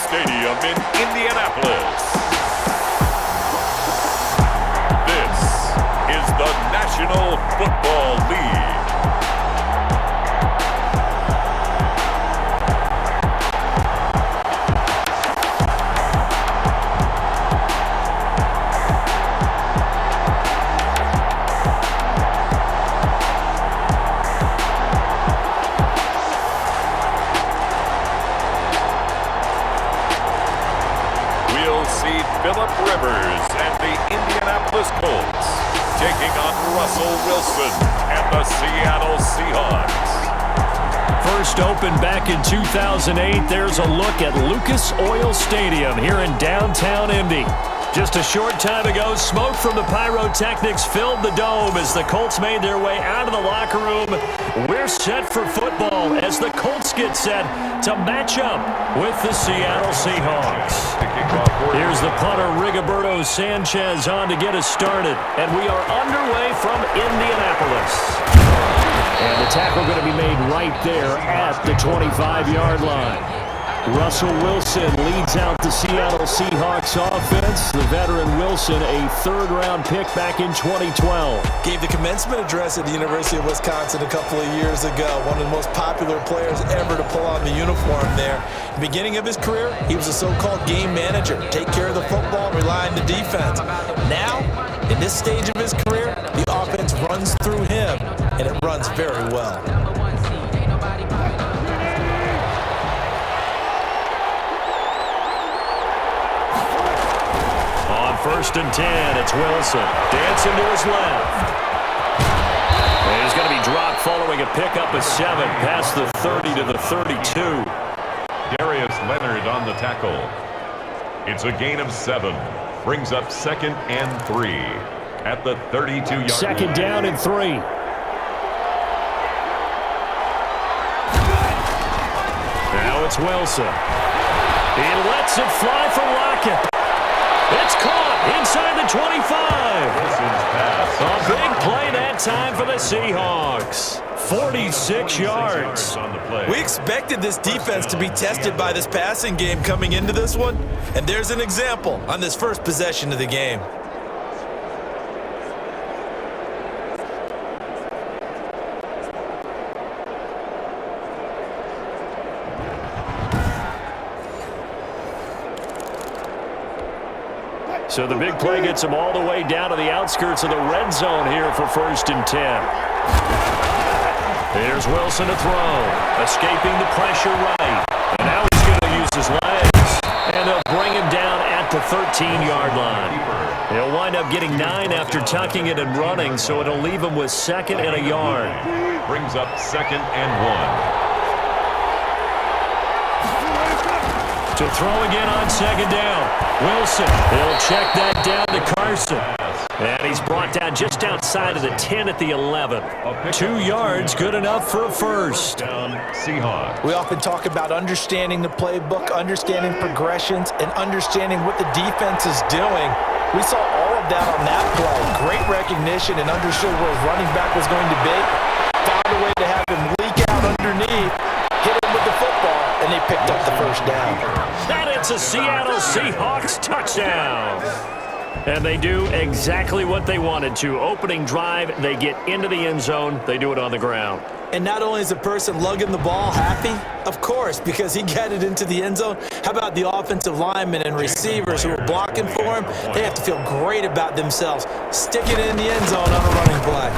Stadium in Indianapolis. This is the National Football League. Philip Rivers and the Indianapolis Colts taking on Russell Wilson and the Seattle Seahawks. First opened back in 2008, there's a look at Lucas Oil Stadium here in downtown Indy. Just a short time ago, smoke from the pyrotechnics filled the dome as the Colts made their way out of the locker room. We're set for football as the Colts get set to match up with the Seattle Seahawks. Here's the punter, Rigoberto Sanchez, on to get us started. And we are underway from Indianapolis. And the tackle going to be made right there at the 25-yard line. Russell Wilson leads out the Seattle Seahawks offense. The veteran Wilson, a third-round pick back in 2012. Gave the commencement address at the University of Wisconsin a couple of years ago. One of the most popular players ever to pull on the uniform there. Beginning of his career, he was a so-called game manager. Take care of the football, rely on the defense. Now, in this stage of his career, the offense runs through him, and it runs very well. First and 10, it's Wilson. Dancing to his left. And he's going to be dropped following a pickup of 7 past the 30 to the 32. Darius Leonard on the tackle. It's a gain of 7. Brings up 2nd and 3 at the 32-yard line. Second down and 3. Now it's Wilson. He lets it fly for Lockett. It's caught inside the 25. A big play that time for the Seahawks. 46 yards. We expected this defense to be tested by this passing game coming into this one, and there's an example on this first possession of the game. So the big play gets him all the way down to the outskirts of the red zone here for 1st and 10. Here's Wilson to throw. Escaping the pressure right. And now he's going to use his legs. And they'll bring him down at the 13-yard line. He'll wind up getting 9 after tucking it and running, so it'll leave him with 2nd and a yard. Brings up 2nd and 1. To throw again on 2nd down. Wilson, he'll check that down to Carson. And he's brought down just outside of the 10 at the 11. 2 yards, good enough for a first. Seahawks. We often talk about understanding the playbook, understanding progressions, and understanding what the defense is doing. We saw all of that on that play. Great recognition and understood where his running back was going to be. Found a way to have him leak out underneath, hit him with the football, and they picked up the first down. And it's a Seattle Seahawks touchdown. And they do exactly what they wanted to. Opening drive, they get into the end zone. They do it on the ground. And not only is the person lugging the ball happy, of course, because he got it into the end zone. How about the offensive linemen and receivers who are blocking for him? They have to feel great about themselves. Sticking it in the end zone on a running play.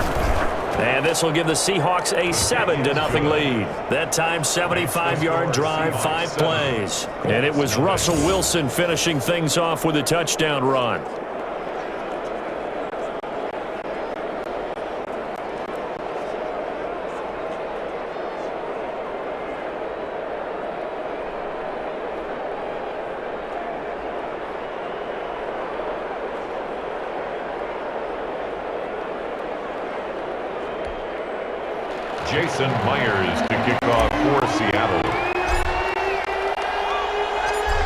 And this will give the Seahawks a 7-0 lead. That time, 75-yard drive, 5 plays. And it was Russell Wilson finishing things off with a touchdown run. Jason Myers to kick off for Seattle.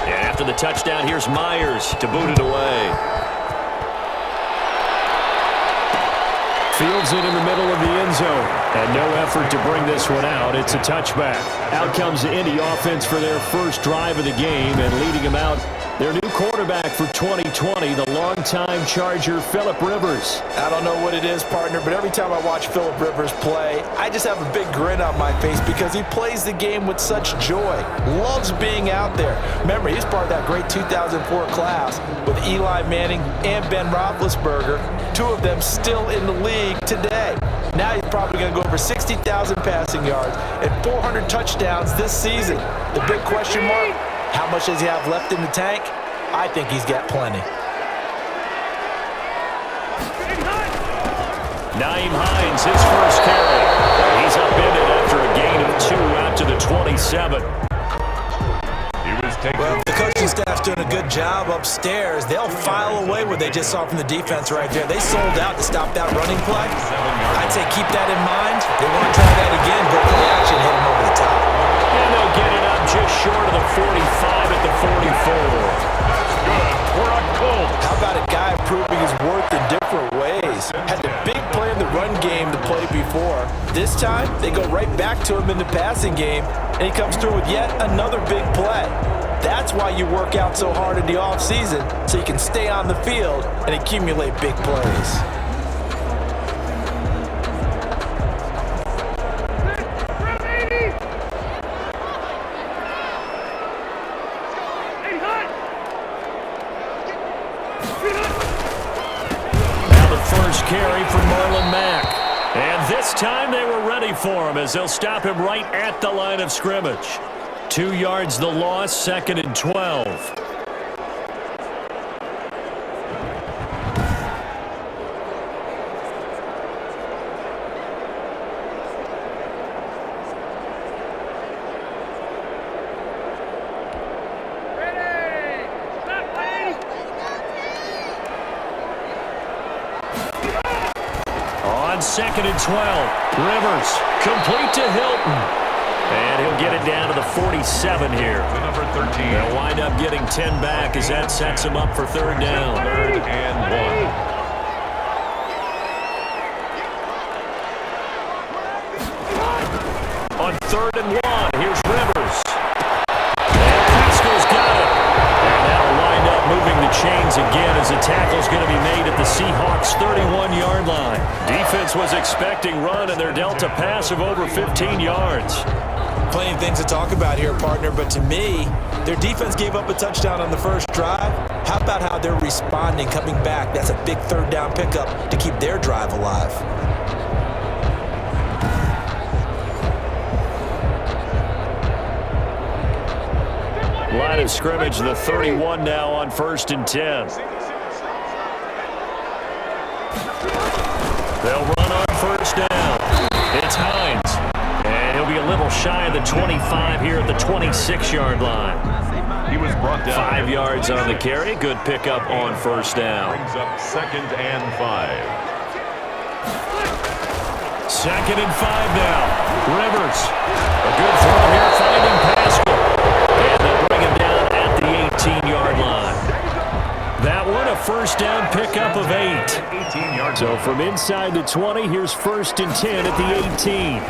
And after the touchdown, here's Myers to boot it away. Fields it in the middle of the end zone. And no effort to bring this one out. It's a touchback. Out comes the Indy offense for their first drive of the game, and leading them out, their new quarterback for 2020, the longtime Charger, Phillip Rivers. I don't know what it is, partner, but every time I watch Phillip Rivers play, I just have a big grin on my face because he plays the game with such joy. Loves being out there. Remember, he's part of that great 2004 class with Eli Manning and Ben Roethlisberger, two of them still in the league today. Now he's probably going to go over 60,000 passing yards and 400 touchdowns this season. The big question mark, how much does he have left in the tank? I think he's got plenty. Naeem Hines, his first carry. He's upended after a gain of 2 out to the 27. Well, the coaching staff's doing a good job upstairs. They'll file away what they just saw from the defense right there. They sold out to stop that running play. I'd say keep that in mind. They want to try that again, go play action, hit him over the top. And they'll get it up just short of the 45 at the 44. For a Colt. How about a guy proving his worth in different ways? Had the big play in the run game to play before. This time, they go right back to him in the passing game, and he comes through with yet another big play. That's why you work out so hard in the offseason, so you can stay on the field and accumulate big plays. Now the first carry for Marlon Mack. And this time they were ready for him as they'll stop him right at the line of scrimmage. 2 yards the loss, 2nd and 12. On 2nd and 12, Rivers complete to Hilton. And he'll get it down to the 47 here. To number 13. They'll wind up getting 10 back as that sets him up for 3rd down. 3rd and 1. On 3rd and 1, here's Rivers. And Pascal's got it. And that'll wind up moving the chains again as the tackle's going to be made at the Seahawks' 31-yard line. Defense was expecting run, and they're dealt a pass of over 15 yards. Plenty of things to talk about here, partner, but to me, their defense gave up a touchdown on the first drive. How about how they're responding, coming back? That's a big 3rd down pickup to keep their drive alive. Line of scrimmage, the 31 now on 1st and 10. They'll run on 1st down. It's Hines. And he'll be a little shy of the 25 here at the 26-yard line. He was brought down. 5 yards on the carry. Good pickup on 1st down. Brings up 2nd and 5. 2nd and 5 now. Rivers. A good throw here, finding Pascal. And they'll bring him down at the 18-yard line. That one, a 1st down pickup of 8. 18 yards. So from inside the 20, here's 1st and 10 at the 18.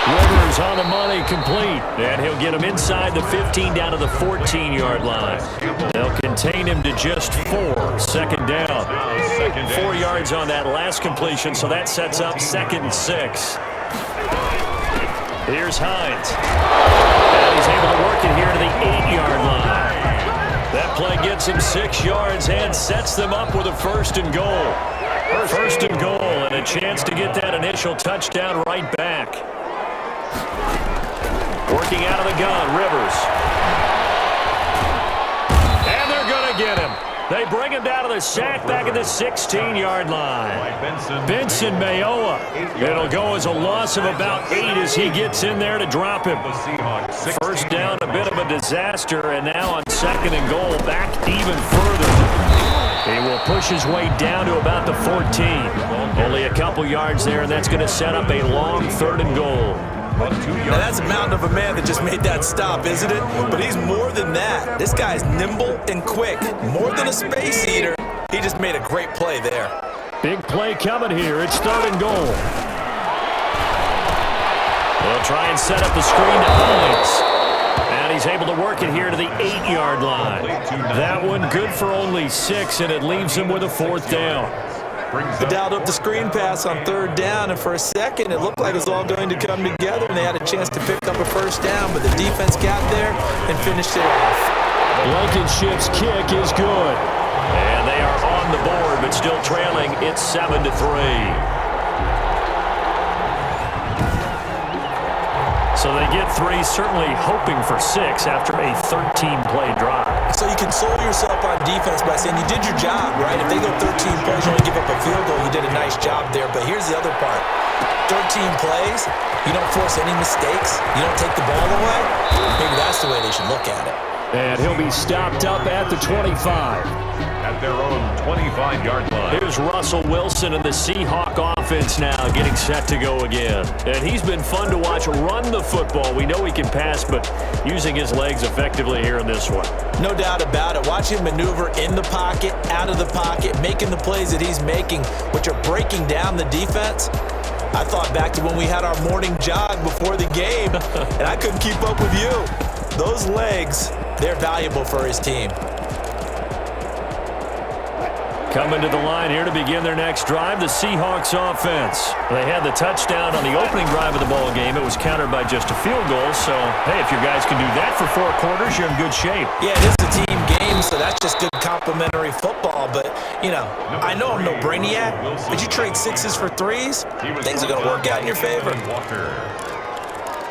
Rivers on the money, complete. And he'll get him inside the 15 down to the 14-yard line. They'll contain him to just 4. 2nd down. 4 yards on that last completion, so that sets up 2nd and 6. Here's Hines. And he's able to work it here to the 8-yard line. That play gets him 6 yards and sets them up with a 1st and goal. 1st and goal, and a chance to get that initial touchdown right back. Working out of the gun, Rivers. And they're going to get him. They bring him down to the sack back at the 16-yard line. Benson Mayowa. It'll go as a loss of about 8 as he gets in there to drop him. 1st down, a bit of a disaster, and now on 2nd and goal, back even further. He will push his way down to about the 14. Only a couple yards there, and that's going to set up a long 3rd and goal. Now that's a mountain of a man that just made that stop, isn't it? But he's more than that. This guy's nimble and quick. More than a space eater. He just made a great play there. Big play coming here. It's 3rd and goal. They'll try and set up the screen to Hines. And he's able to work it here to the 8-yard line. That one good for only 6, and it leaves him with a 4th down. They dialed up the screen pass on 3rd down, and for a second it looked like it was all going to come together, and they had a chance to pick up a 1st down, but the defense got there and finished it off. Blankenship's kick is good. And they are on the board, but still trailing. It's 7-3. So they get 3, certainly hoping for 6 after a 13-play drive. So you console yourself on defense by saying you did your job, right? If they go 13 plays, you only give up a field goal, you did a nice job there. But here's the other part. 13 plays, you don't force any mistakes, you don't take the ball away. Maybe that's the way they should look at it. And he'll be stopped up at the 25. At their own 25-yard line. Here's Russell Wilson and the Seahawk offense now getting set to go again. And he's been fun to watch run the football. We know he can pass, but using his legs effectively here in this one. No doubt about it. Watch him maneuver in the pocket, out of the pocket, making the plays that he's making, which are breaking down the defense. I thought back to when we had our morning jog before the game, and I couldn't keep up with you. Those legs, they're valuable for his team. Coming to the line here to begin their next drive, the Seahawks offense. They had the touchdown on the opening drive of the ball game. It was countered by just a field goal. So, hey, if your guys can do that for 4 quarters, you're in good shape. Yeah, it is a team game, so that's just good complimentary football. But, you know, I know I'm no brainiac, but you trade 6s for 3s, things are going to work out in your favor.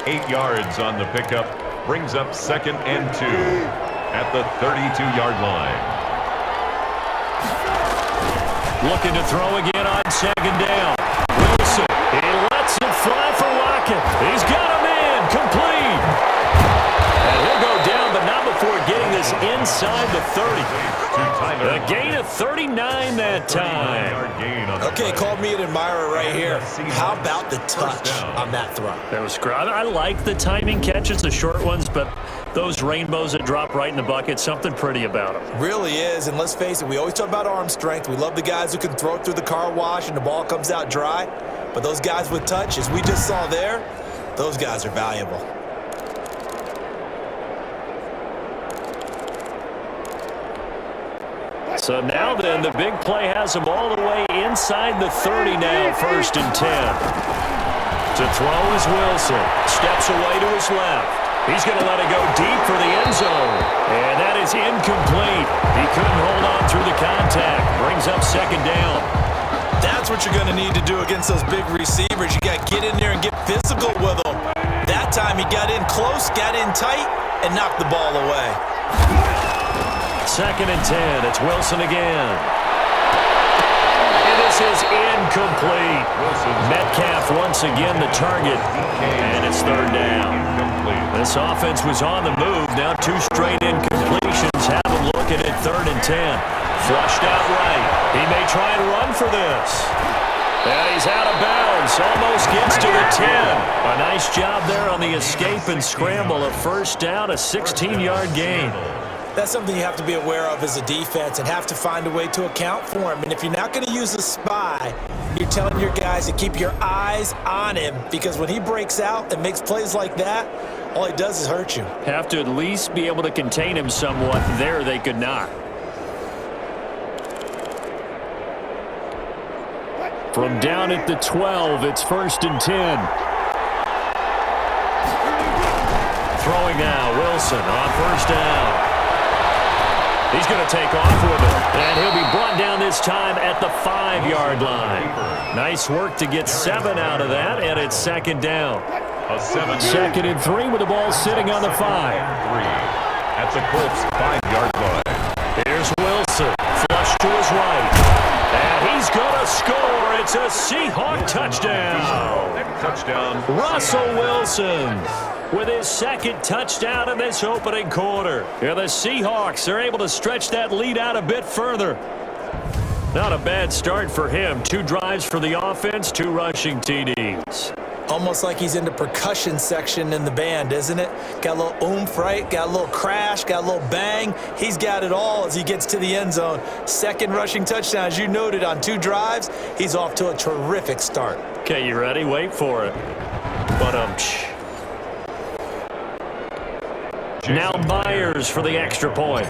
8 yards on the pickup, brings up 2nd and 2 at the 32-yard line. Looking to throw again on 2nd down. Wilson, he lets it fly for Lockett. He's got him in, complete. And he'll go down, but not before getting this inside the 30. A gain of 39 that time. Okay, called me an admirer right here. How about the touch on that throw? That was great. I like the timing catches, the short ones, but those rainbows that drop right in the bucket, something pretty about them. Really is, and let's face it, we always talk about arm strength. We love the guys who can throw it through the car wash and the ball comes out dry. But those guys with touch, as we just saw there, those guys are valuable. So now then, the big play has them all the way inside the 30 now, 1st and 10. To throw is Wilson. Steps away to his left. He's going to let it go deep for the end zone. And that is incomplete. He couldn't hold on through the contact. Brings up 2nd down. That's what you're going to need to do against those big receivers. You got to get in there and get physical with them. That time he got in close, got in tight, and knocked the ball away. 2nd and 10. It's Wilson again. And this is incomplete. Metcalf once again the target. And it's 3rd down. This offense was on the move. Now 2 straight incompletions have them looking at 3rd and 10. Flushed out right. He may try and run for this. And he's out of bounds. Almost gets to the 10. A nice job there on the escape and scramble. A 1st down, a 16-yard gain. That's something you have to be aware of as a defense and have to find a way to account for him. And if you're not going to use a spy, you're telling your guys to keep your eyes on him, because when he breaks out and makes plays like that, all he does is hurt you. Have to at least be able to contain him somewhat. There they could not. From down at the 12, it's 1st and 10. Throwing now, Wilson on 1st down. He's going to take off with it, and he'll be brought down this time at the 5-yard line. Nice work to get 7 out of that, and it's 2nd down. 2nd and 3 with the ball sitting on the 5. At the Colts 5-yard line. Here's Wilson, flush to his right, and he's going to score. It's a Seahawk touchdown. Touchdown. Russell Wilson with his 2nd touchdown in this opening quarter. Yeah, the Seahawks are able to stretch that lead out a bit further. Not a bad start for him. 2 drives for the offense, 2 rushing TDs. Almost like he's in the percussion section in the band, isn't it? Got a little oomph, right? Got a little crash, got a little bang. He's got it all as he gets to the end zone. Second rushing touchdown, as you noted, on 2 drives. He's off to a terrific start. Okay, you ready? Wait for it. Now Myers for the extra point.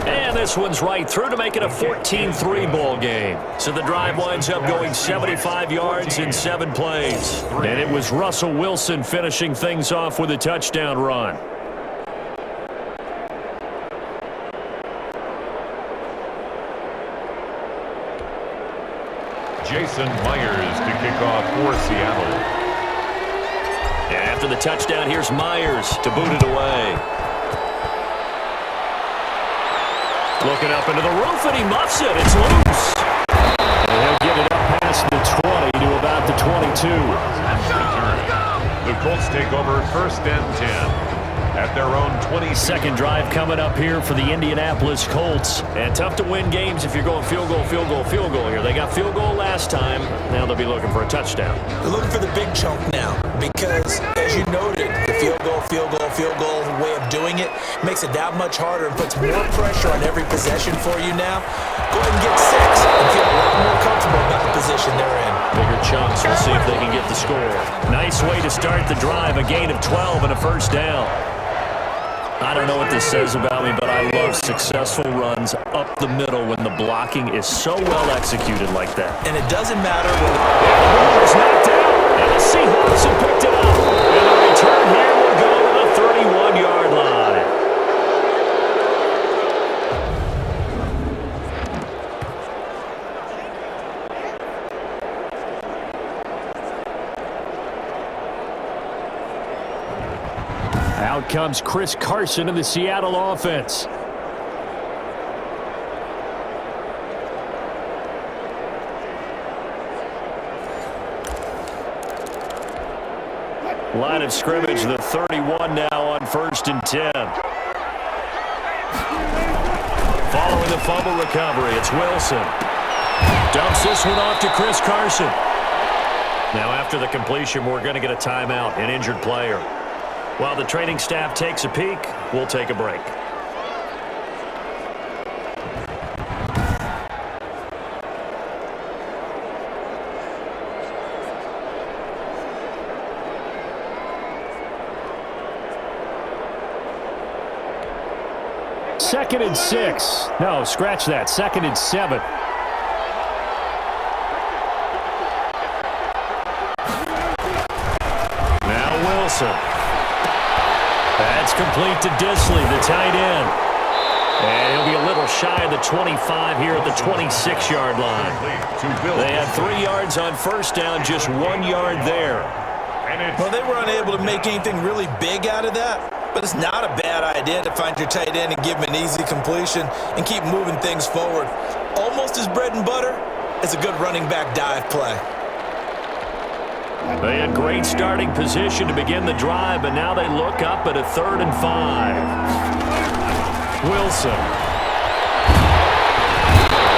And this one's right through to make it a 14-3 ball game. So the drive winds up going 75 yards in 7 plays. And it was Russell Wilson finishing things off with a touchdown run. Jason Myers to kick off for Seattle. And after the touchdown, here's Myers to boot it away. Looking up into the roof, and he muffs it. It's loose. And he'll get it up past the 20 to about the 22. The Colts take over 1st and 10 at their own 20. Second drive coming up here for the Indianapolis Colts. And tough to win games if you're going field goal, field goal, field goal here. They got field goal last time. Now they'll be looking for a touchdown. They're looking for the big chunk now because, as you noted, the field goal way of doing it makes it that much harder and puts more pressure on every possession for you now. Go ahead and get 6 and feel a lot more comfortable about the position they're in. Bigger chunks. We'll see if they can get the score. Nice way to start the drive. A gain of 12 and a first down. I don't know what this says about me, but I love successful runs up the middle when the blocking is so well executed like that. And it doesn't matter when it's knocked out, and the Seahawks have picked it up. And the return here will go to the 31-yard line. Out comes Chris Carson in the Seattle offense. Line of scrimmage, the 31 now on 1st and 10. Following the fumble recovery, it's Wilson. Dumps this one off to Chris Carson. Now after the completion, we're going to get a timeout, an injured player. While the training staff takes a peek, we'll take a break. Second and 6. No, scratch that. 2nd and 7. Now Wilson. That's complete to Disley, the tight end. And he'll be a little shy of the 25 here at the 26-yard line. They had 3 yards on first down, just 1 yard there. Well, they were unable to make anything really big out of that, but it's not a bad idea to find your tight end and give him an easy completion and keep moving things forward. Almost as bread and butter as a good running back dive play. They had great starting position to begin the drive, but now they look up at a 3rd and 5. Wilson.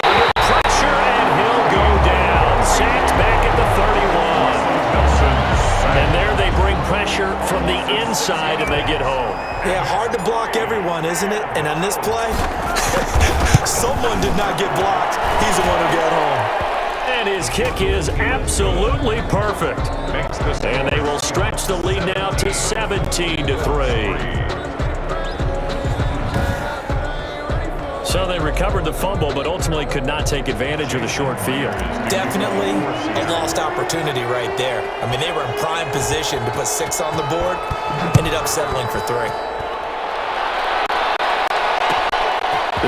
Under pressure, and he'll go down. Sacked back at the 31. And there they bring pressure from the inside, and they get home. Yeah, hard to block everyone, isn't it? And on this play, someone did not get blocked. He's the one who got home. And his kick is absolutely perfect. And they will stretch the lead now to 17-3. So they recovered the fumble, but ultimately could not take advantage of the short field. Definitely a lost opportunity right there. I mean, they were in prime position to put 6 on the board, ended up settling for 3.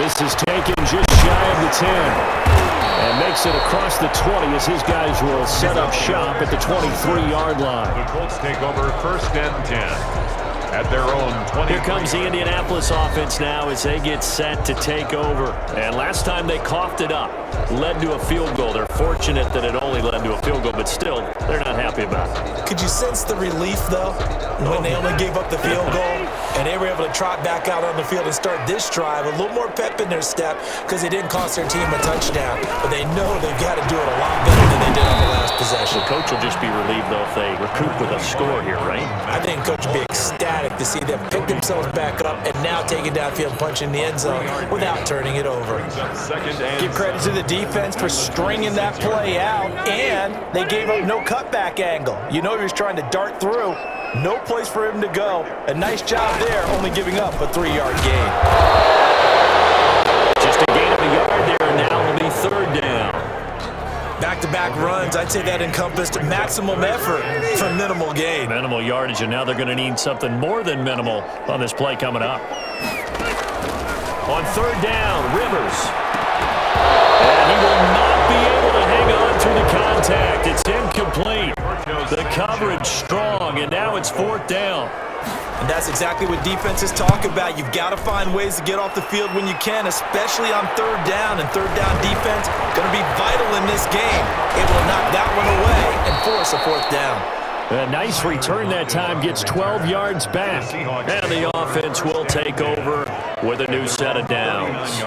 This is taken just shy of the 10. And makes it across the 20 as his guys will set up shop at the 23-yard line. The Colts take over 1st and 10 at their own 20. Here comes the Indianapolis offense now as they get set to take over. And last time they coughed it up, led to a field goal. They're fortunate that it only led to a field goal, but still, they're not happy about it. Could you sense the relief, though, when they only gave up the field goal? And they were able to trot back out on the field and start this drive. A little more pep in their step because they didn't cost their team a touchdown. But they know they've got to do it a lot better than they did on the last possession. The coach will just be relieved, though, if they recoup with a score here, right? I think coach will be ecstatic to see them pick themselves back up and now take it downfield, punching the end zone without turning it over. Give credit to the defense for stringing that play out, and they gave up no cutback angle. You know he was trying to dart through. No place for him to go. A nice job there, only giving up a 3-yard gain. Just a gain of a yard there, and now will be third down. Back-to-back runs, I'd say that encompassed maximum effort for minimal gain. Minimal yardage, and now they're going to need something more than minimal on this play coming up. On third down, Rivers. And he will not be able to hang on through the contact. It's incomplete. The coverage strong, and now it's fourth down. And that's exactly what defenses talk about. You've got to find ways to get off the field when you can, especially on third down. And third down defense going to be vital in this game. Able to knock that one away and force a fourth down. A nice return that time, gets 12 yards back. And the offense will take over with a new set of downs.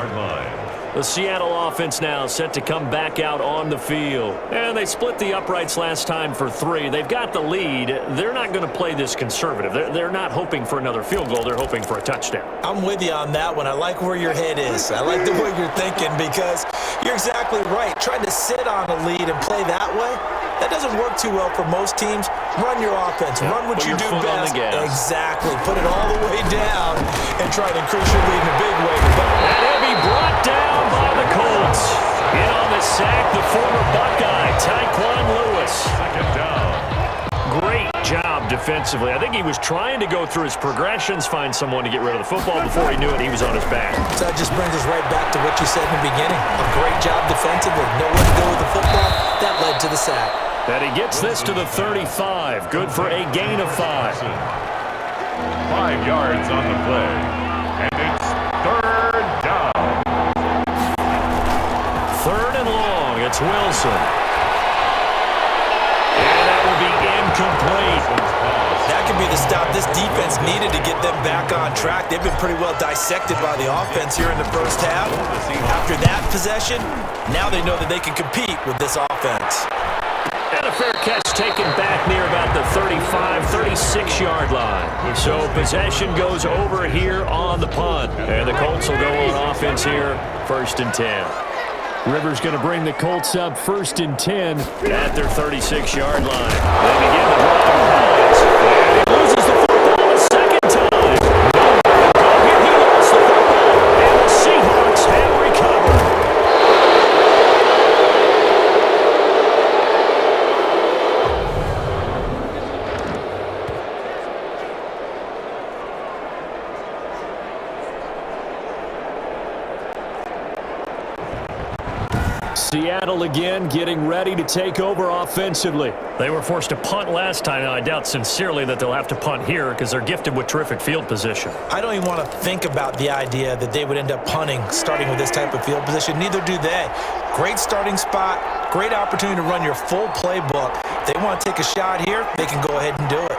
The Seattle offense now set to come back out on the field. And they split the uprights last time for 3. They've got the lead. They're not going to play this conservative. They're not hoping for another field goal. They're hoping for a touchdown. I'm with you on that one. I like where your head is. I like the way you're thinking because you're exactly right. Trying to sit on a lead and play that way, that doesn't work too well for most teams. Run your offense. Run what you do best. Exactly. Put it all the way down and try to increase your lead in a big way. And he'll be brought down by the Colts. In on the sack, the former Buckeye, Tyquan Lewis. Second down. Great job defensively. I think he was trying to go through his progressions, find someone to get rid of the football. Before he knew it, he was on his back. So that just brings us right back to what you said in the beginning. A great job defensively. Know where to go with the football. That led to the sack. And he gets this to the 35. Good for a gain of 5. 5 yards on the play. And it's third down. Third and long. It's Wilson. And that will be incomplete. That could be the stop this defense needed to get them back on track. They've been pretty well dissected by the offense here in the first half. After that possession, now they know that they can compete with this offense. And a fair catch taken back near about the 35, 36-yard line. So possession goes over here on the punt. And the Colts will go on offense here, 1st and 10. Rivers going to bring the Colts up 1st and 10 at their 36-yard line. They begin the drive. And he loses the football a second time. Here he lost the football. And the Seahawks have recovered. Seattle again getting ready to take over offensively. They were forced to punt last time. Now, I doubt sincerely that they'll have to punt here because they're gifted with terrific field position. I don't even want to think about the idea that they would end up punting starting with this type of field position. Neither do they. Great starting spot, great opportunity to run your full playbook. If they want to take a shot here, they can go ahead and do it.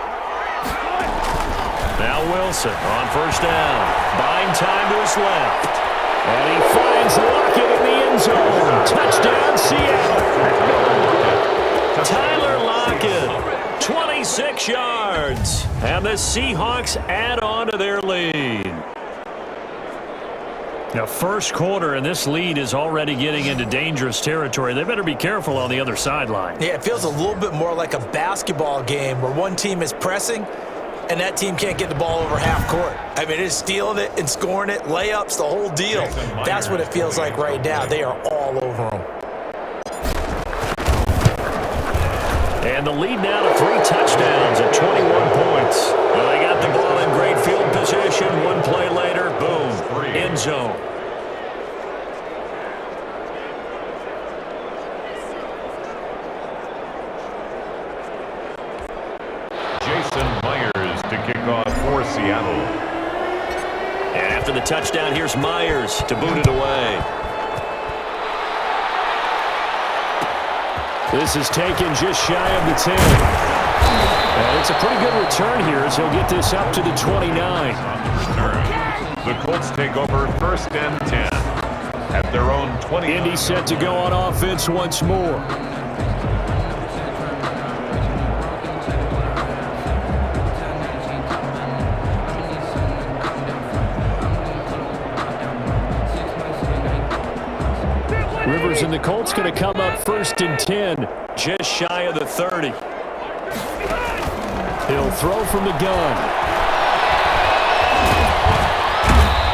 Now Wilson on 1st down. Buying time to his left. And he finds Lockett in the end zone. Touchdown, Seattle. Tyler Lockett, 26 yards. And the Seahawks add on to their lead. Now, first quarter, and this lead is already getting into dangerous territory. They better be careful on the other sideline. Yeah, it feels a little bit more like a basketball game where one team is pressing and that team can't get the ball over half court. I mean, it's stealing it and scoring it, layups, the whole deal. That's what it feels like right now. They are all over them. And the lead now to 3 touchdowns at 21 points. Well, they got the ball in great field position. One play later, boom, end zone. To kick off for Seattle. And after the touchdown, here's Myers to boot it away. This is taken just shy of the 10. And It's a pretty good return here as he'll get this up to the 29. The Colts take over 1st and 10 at their own 20. Indy set to go on offense once more. Rivers and the Colts going to come up 1st and 10, just shy of the 30. He'll throw from the gun.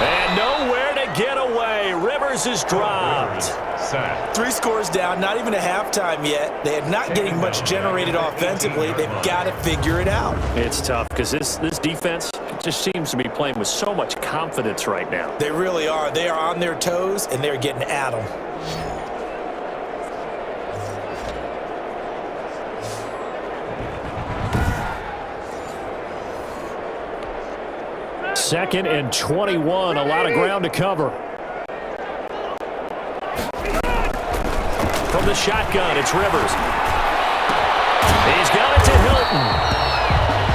And nowhere to get away. Rivers is dropped. 3 scores down, not even a halftime yet. They are not getting much generated offensively. They've got to figure it out. It's tough because this defense just seems to be playing with so much confidence right now. They really are. They are on their toes, and they're getting at them. Second and 21, a lot of ground to cover. From the shotgun, it's Rivers. He's got it to Hilton.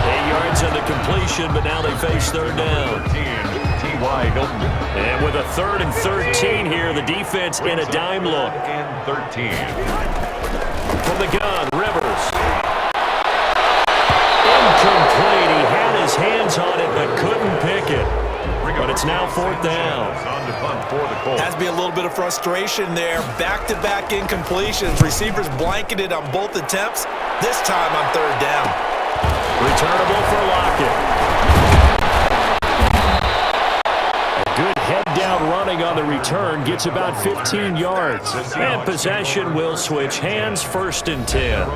8 yards on the completion, but now they face 3rd down. T.Y. Hilton. And with a 3rd and 13 here, the defense in a dime look. And 13. From the gun, Rivers. Incomplete. He had his hands on it, but couldn't pick it. But it's now 4th down. Has to be a little bit of frustration there. Back-to-back incompletions. Receivers blanketed on both attempts. This time on 3rd down. Returnable for Lockett. Good head-down running on the return. Gets about 15 yards. And possession will switch hands. 1st and 10.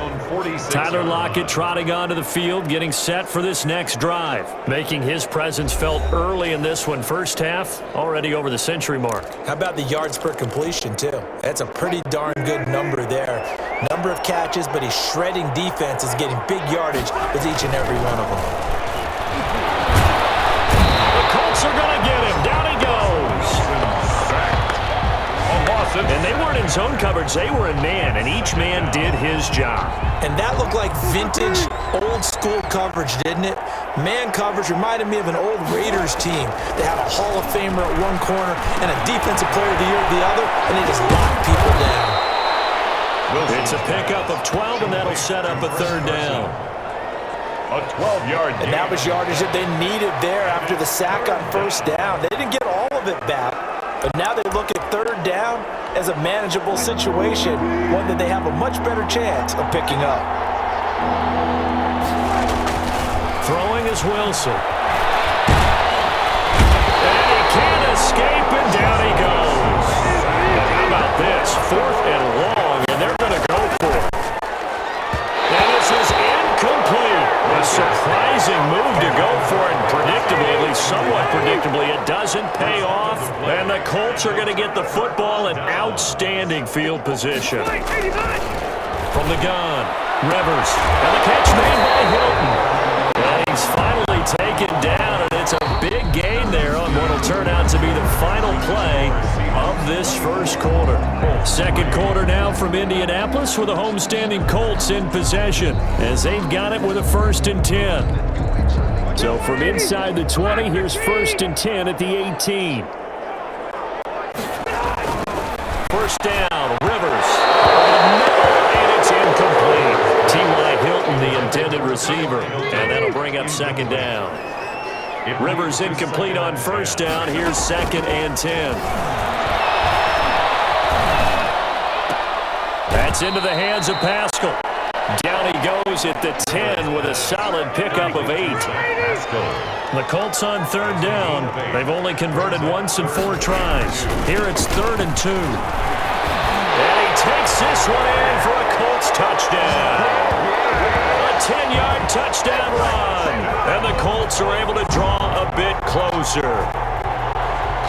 Tyler Lockett trotting onto the field, getting set for this next drive. Making his presence felt early in this one. First half, already over the century mark. How about the yards per completion, too? That's a pretty darn good number there. Number of catches, but he's shredding defenses, getting big yardage with each and every one of them. The Colts are going to get him. Down he goes. And they weren't in zone coverage. They were in man, and each man did his job. And that looked like vintage, old-school coverage, didn't it? Man coverage reminded me of an old Raiders team. They had a Hall of Famer at one corner and a Defensive Player of the Year at the other, and they just locked people down. It's a pickup of 12, and that'll set up a 3rd down. A 12-yard gain. And that was yardage that they needed there after the sack on 1st down. They didn't get all of it back, but now they look at 3rd down as a manageable situation, one that they have a much better chance of picking up. Throwing is Wilson. And he can't escape, and down he goes. And how about this? 4th and long, and they're going to go for it. And this is incomplete. A surprising move to go for it. Predictably, at least somewhat predictably, it doesn't pay off. And the Colts are going to get the football in outstanding field position. From the gun, Rivers. And the catch made by Hilton. And he's finally taken down, and it's a big gain there on what will turn out to be the final play of this 1st quarter. 2nd quarter now from Indianapolis with the homestanding Colts in possession as they've got it with a 1st and 10. So from inside the 20, here's 1st and 10 at the 18. 1st down, Rivers. And it's incomplete. T.Y. Hilton, the intended receiver. And that'll bring up 2nd down. Rivers incomplete on 1st down. Here's 2nd and 10. That's into the hands of Pascal. Down he goes at the 10 with a solid pickup of 8. The Colts on 3rd down. They've only converted once in 4 tries. Here it's 3rd and 2. And he takes this one in for a Colts touchdown. A 10-yard touchdown run. And the Colts are able to draw a bit closer.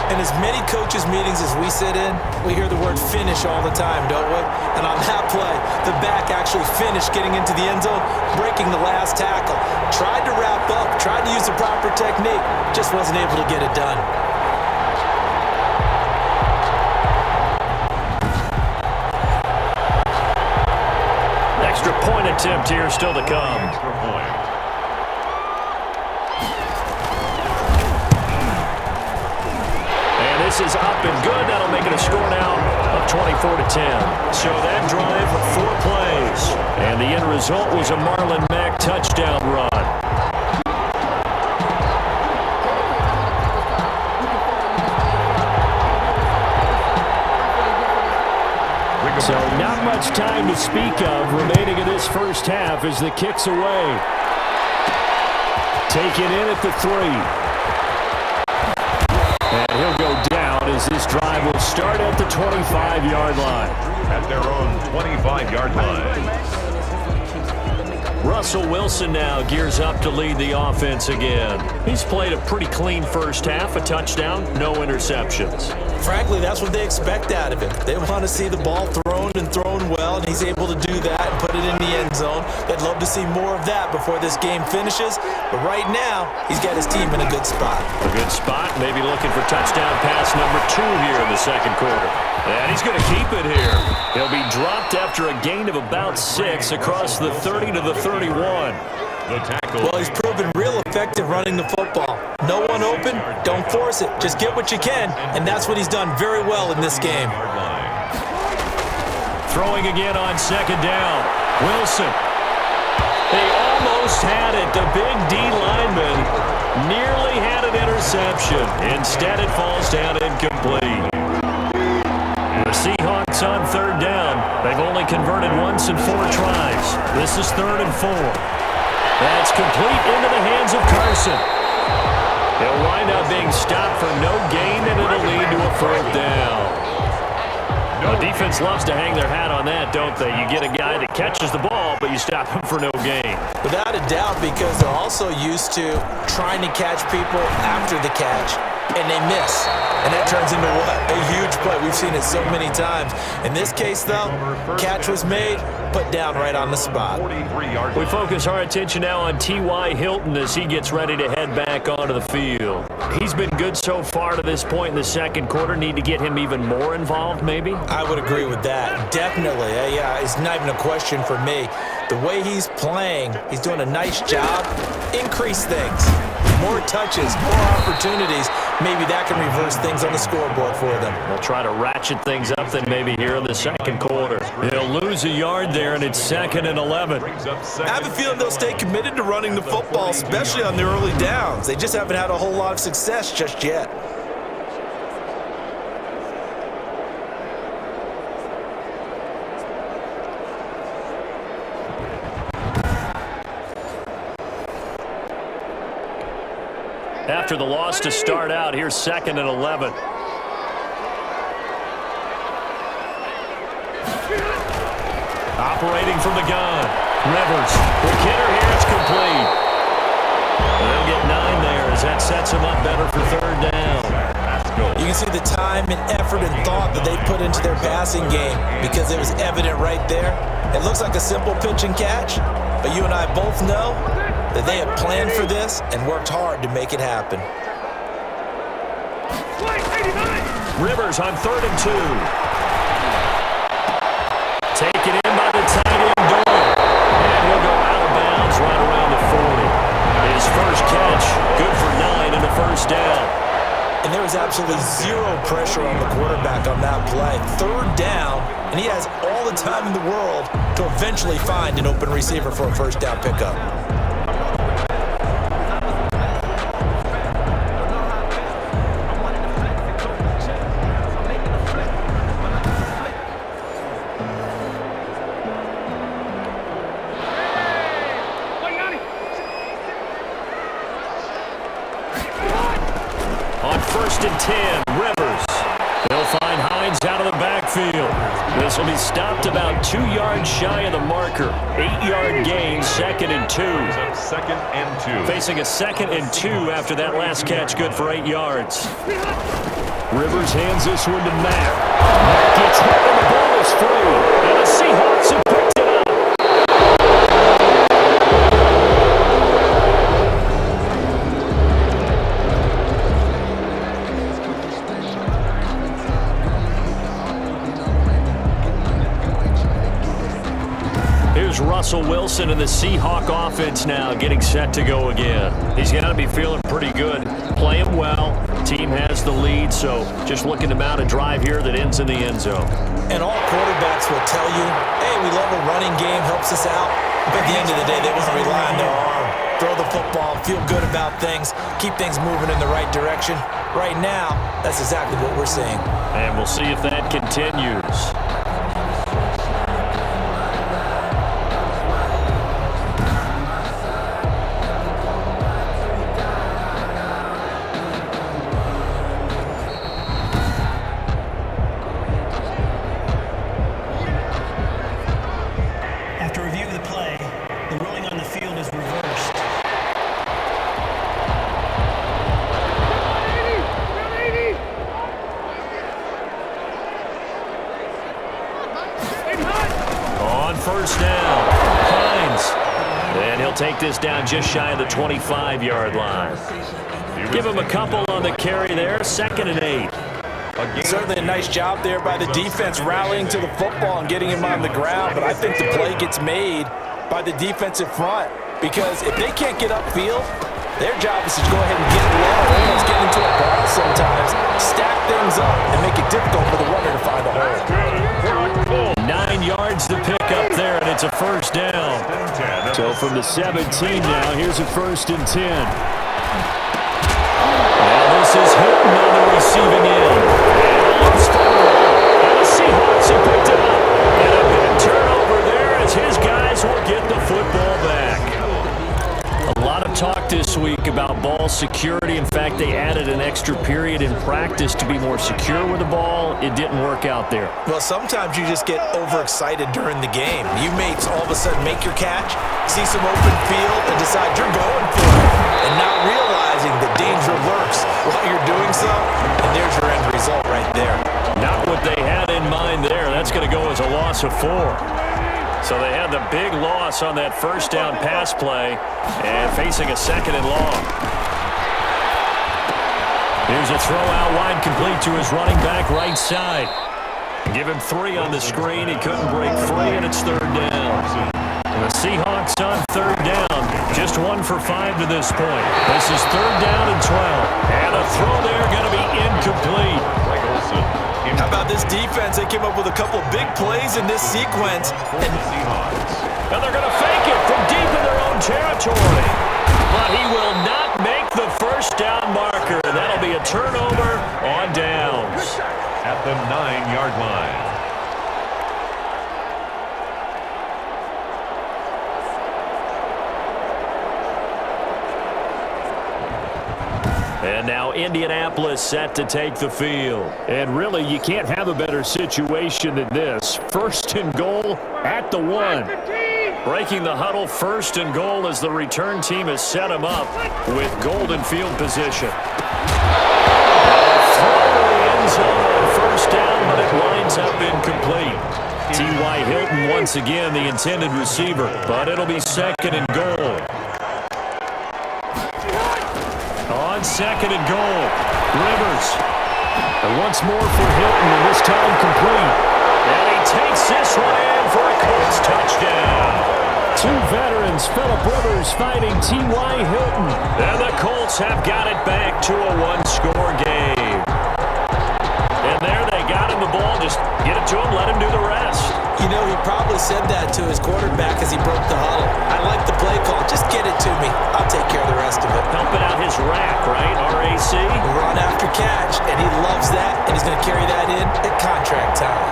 In as many coaches' meetings as we sit in, we hear the word finish all the time, don't we? And on that play, the back actually finished getting into the end zone, breaking the last tackle. Tried to wrap up, tried to use the proper technique, just wasn't able to get it done. Extra point attempt here still to come. This is up and good. That'll make it a score now of 24-10. So that drive, 4 plays. And the end result was a Marlon Mack touchdown run. So not much time to speak of remaining in this first half as the kick's away. Taken in at the 3. And he'll go down as this drive will start at the 25-yard line. At their own 25-yard line. Russell Wilson now gears up to lead the offense again. He's played a pretty clean first half, a touchdown, no interceptions. Frankly, that's what they expect out of him. They want to see the ball thrown and thrown well, and he's able to do that and put it in the end zone. They'd love to see more of that before this game finishes, but right now, he's got his team in a good spot. A good spot, maybe looking for touchdown pass number 2 here in the second quarter. And he's going to keep it here. He'll be dropped after a gain of about 6 across the 30 to the 31. The tackle. Well, he's proven real effective running the football. No one open, don't force it. Just get what you can, and that's what he's done very well in this game. Throwing again on second down. Wilson. They almost had it. The big D lineman nearly had an interception. Instead, it falls down incomplete. The Seahawks on third down. They've only converted once in 4 tries. This is 3rd and 4. That's complete into the hands of Carson. He'll wind up being stopped for no gain, and it'll lead to a 4th down. The defense loves to hang their hat on that, don't they? You get a guy that catches the ball, but you stop him for no gain. Without a doubt, because they're also used to trying to catch people after the catch, and they miss. And that turns into what? A huge play. We've seen it so many times. In this case, though, catch was made, put down right on the spot. We focus our attention now on T.Y. Hilton as he gets ready to head back onto the field. He's been good so far to this point in the second quarter. Need to get him even more involved, maybe? I would agree with that. Definitely. Yeah, it's not even a question for me. The way he's playing, he's doing a nice job. Increase things. More touches, more opportunities. Maybe that can reverse things on the scoreboard for them. They'll try to ratchet things up then maybe here in the second quarter. They'll lose a yard there, and it's 2nd and 11. I have a feeling they'll stay committed to running the football, especially on the early downs. They just haven't had a whole lot of success just yet. After the loss to start out, here's 2nd and 11. Operating from the gun. Rivers. The hitter here, it's complete. They'll get 9 there as that sets him up better for 3rd down. You can see the time and effort and thought that they put into their passing game because it was evident right there. It looks like a simple pitch and catch, but you and I both know that they have planned for this and worked hard to make it happen. Rivers on 3rd and 2. Taken in by the tight end Doyle. And he'll go out of bounds right around the 40. His first catch, good for 9 and a 1st down. And there was absolutely zero pressure on the quarterback on that play. 3rd down, and he has all the time in the world to eventually find an open receiver for a 1st down pickup. On 1st and 10, Rivers. They'll find Hines out of the backfield. This will be stopped about 2 yards shy of the marker. 8-yard gain, 2nd and 2. 2nd and 2. Facing a 2nd and 2 after that last catch, good for 8 yards. Rivers hands this one to Matt. Matt gets hit and the ball is free. And the Seahawks have picked it up. Here's Russell Wilson and the Seahawk offense now getting set to go again. He's got to be feeling pretty good, playing well, team has the lead, so just looking to mount a drive here that ends in the end zone. And all quarterbacks will tell you, hey, we love a running game, helps us out. But at the end of the day, they want to rely on their arm. Throw the football, feel good about things, keep things moving in the right direction. Right now, that's exactly what we're seeing. And we'll see if that continues. After review of the play, the ruling on the field is reversed. On first down, Hines. And he'll take this down just shy of the 25-yard line. Give him a couple on the carry there, 2nd and 8. Certainly a nice job there by the defense rallying to the football and getting him on the ground, but I think the play gets made by the defensive front because if they can't get upfield, their job is to go ahead and get low, almost get into a ball sometimes, stack things up, and make it difficult for the runner to find a hole. 9 yards to pick up there, and it's a first down. So from the 17 now, here's a 1st and 10. Now this is Hilton on the receiving end. And the Seahawks have picked it up. And a big turnover there as his guys will get the football back. A lot of talk this week about ball security. In fact, they added an extra period in practice to be more secure with the ball. It didn't work out there. Well, sometimes you just get overexcited during the game. You mates all of a sudden make your catch, see some open field, and decide you're going for it. And not realizing the danger lurks while you're doing so, and there's your end result right there. Not what they had in mind there. That's going to go as a loss of 4. So they had the big loss on that first down pass play and facing a 2nd and long. Here's a throw out wide complete to his running back right side. Give him 3 on the screen. He couldn't break free, and it's 3rd down. And the Seahawks on 3rd down. Just 1 for 5 to this point. This is 3rd down and 12. And a throw there going to be incomplete. How about this defense? They came up with a couple of big plays in this sequence. And they're going to fake it from deep in their own territory. But he will not make the first down marker. That'll be a turnover on downs. At the 9-yard line. And now Indianapolis set to take the field. And really, you can't have a better situation than this. 1st and goal at the 1. Breaking the huddle, 1st and goal as the return team has set him up with golden field position. Throw to the end zone on 1st down, but it winds up incomplete. T.Y. Hilton once again the intended receiver, but it'll be 2nd and goal. On 2nd and goal, Rivers. And once more for Hilton, and this time complete. And he takes this one in for a Colts touchdown. 2 veterans, Phillip Rivers fighting T.Y. Hilton. And the Colts have got it back to a 1-score game. And there they got him the ball. Just get it to him, let him do the rest. you know, he probably said that to his quarterback as he broke the huddle. I like the play call. Just get it to me. I'll take care of the rest of it. Helping out his rack, right? RAC. Run after catch, and he loves that, and he's going to carry that in at contract time.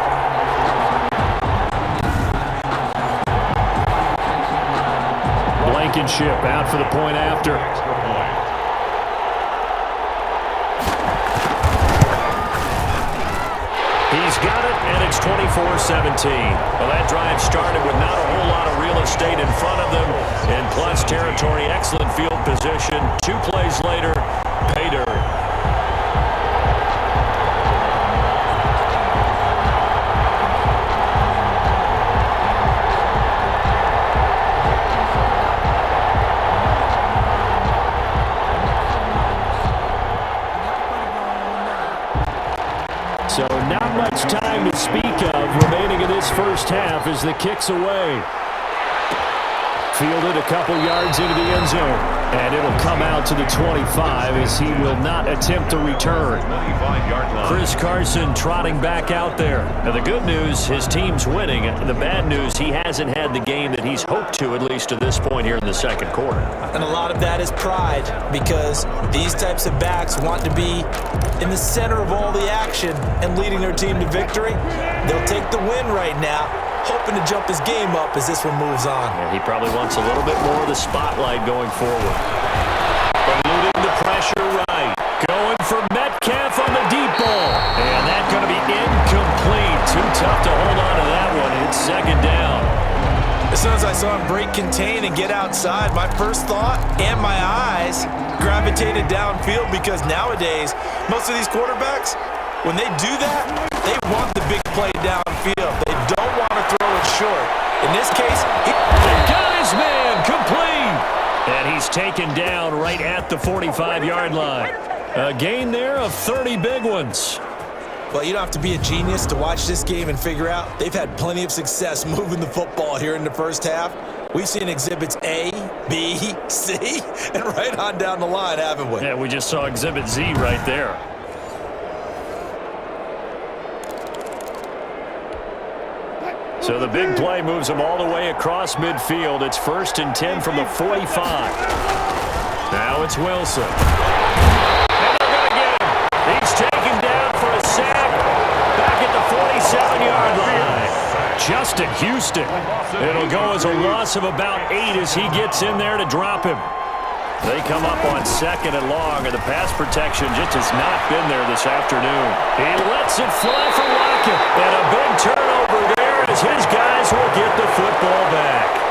Blankenship out for the point after. He's got it, and it's 24-17. Well, that drive started with not a whole lot of real estate in front of them, and plus territory, excellent field position. 2 plays later, pay dirt. So not much time to speak of remaining in this first half as the kick's away. Fielded a couple yards into the end zone. And it'll come out to the 25 as he will not attempt to return. 25-yard line. Chris Carson trotting back out there. And the good news, his team's winning. The bad news, he hasn't had the game that he's hoped to, at least to this point here in the second quarter. And a lot of that is pride, because these types of backs want to be in the center of all the action and leading their team to victory. They'll take the win right now, hoping to jump his game up as this one moves on. And he probably wants a little bit more of the spotlight going forward. Eluding the pressure right. Going for Metcalf on the deep ball. And that's going to be incomplete. Too tough to hold on to that one. It's second down. As soon as I saw him break contain and get outside, my first thought and my eyes gravitated downfield, because nowadays, most of these quarterbacks, when they do that, they want the big play downfield. They don't want to throw it short. In this case, he got his man complete. And he's taken down right at the 45-yard line. A gain there of 30 big ones. Well, you don't have to be a genius to watch this game and figure out they've had plenty of success moving the football here in the first half. We've seen exhibits A, B, C, and right on down the line, haven't we? Yeah, we just saw exhibit Z right there. So the big play moves them all the way across midfield. It's 1st and 10 from the 45. Now it's Wilson. And they're going to get him. He's taken down for a sack back at the 47-yard line. Justin Houston. It'll go as a loss of about 8 as he gets in there to drop him. They come up on 2nd and long, and the pass protection just has not been there this afternoon. He lets it fly for Lockett, and a big turnover there as his guys will get the football back.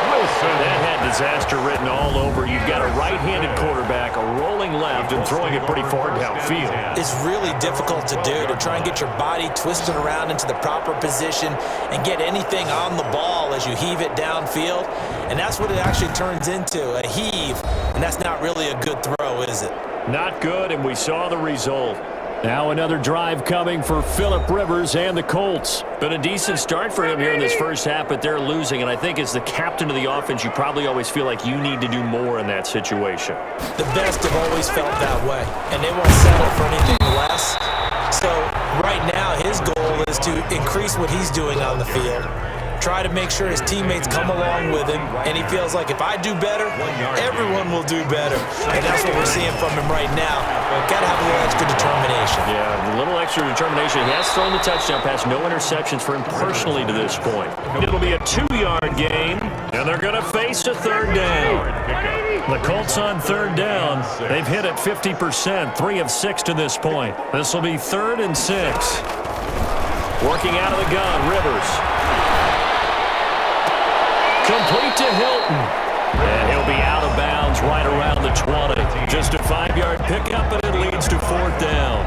Wilson. That had disaster written all over. You've got a right-handed quarterback, a rolling left, and throwing it pretty far downfield. It's really difficult to do, to try and get your body twisted around into the proper position and get anything on the ball as you heave it downfield. And that's what it actually turns into, a heave. And that's not really a good throw, is it? Not good, and we saw the result. Now another drive coming for Phillip Rivers and the Colts. Been a decent start for him here in this first half, but they're losing. And I think as the captain of the offense, you probably always feel like you need to do more in that situation. The best have always felt that way, and they won't settle for anything less. So right now his goal is to increase what he's doing on the field, try to make sure his teammates come along with him, and he feels like if I do better, everyone will do better. And that's what we're seeing from him right now. Got to have a little extra determination. Yeah, a little extra determination. He has thrown the touchdown pass. No interceptions for him personally to this point. It'll be a 2-yard gain, and they're going to face a 3rd down. The Colts on 3rd down. They've hit it 50%, 3 of 6 to this point. This will be 3rd and 6. Working out of the gun, Rivers. Complete to Hilton. And he'll be out of bounds right around the 20. Just a 5-yard pickup, and it leads to 4th down.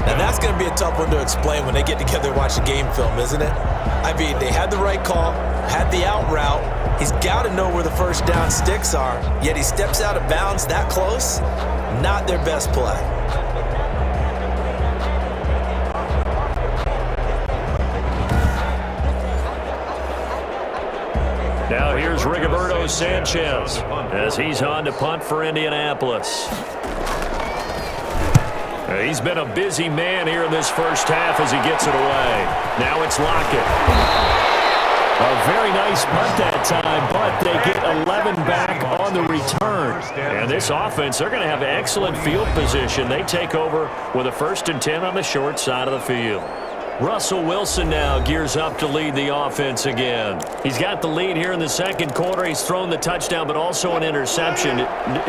Now that's going to be a tough one to explain when they get together and watch the game film, isn't it? I mean, they had the right call, had the out route. He's got to know where the first down sticks are, yet he steps out of bounds that close. Not their best play. Now here's Rigoberto Sanchez as he's on to punt for Indianapolis. He's been a busy man here in this first half as he gets it away. Now it's Lockett. A very nice punt that time, but they get 11 back on the return. And this offense, they're going to have excellent field position. They take over with a 1st and 10 on the short side of the field. Russell Wilson now gears up to lead the offense again. He's got the lead here in the second quarter. He's thrown the touchdown, but also an interception.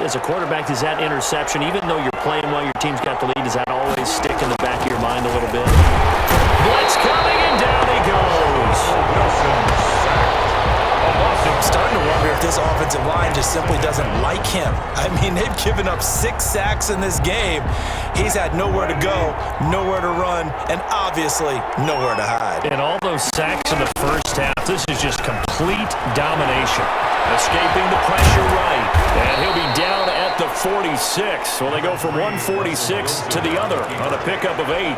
As a quarterback, does that interception, even though you're playing while your team's got the lead, does that always stick in the back of your mind a little bit? Blitz coming, and down he goes. I'm starting to wonder if this offensive line just simply doesn't like him. I mean, they've given up 6 sacks in this game. He's had nowhere to go, nowhere to run, and obviously nowhere to hide. And all those sacks in the first half, this is just complete domination. Escaping the pressure right, and he'll be down at the 46. So they go from 146 to the other on a pickup of 8.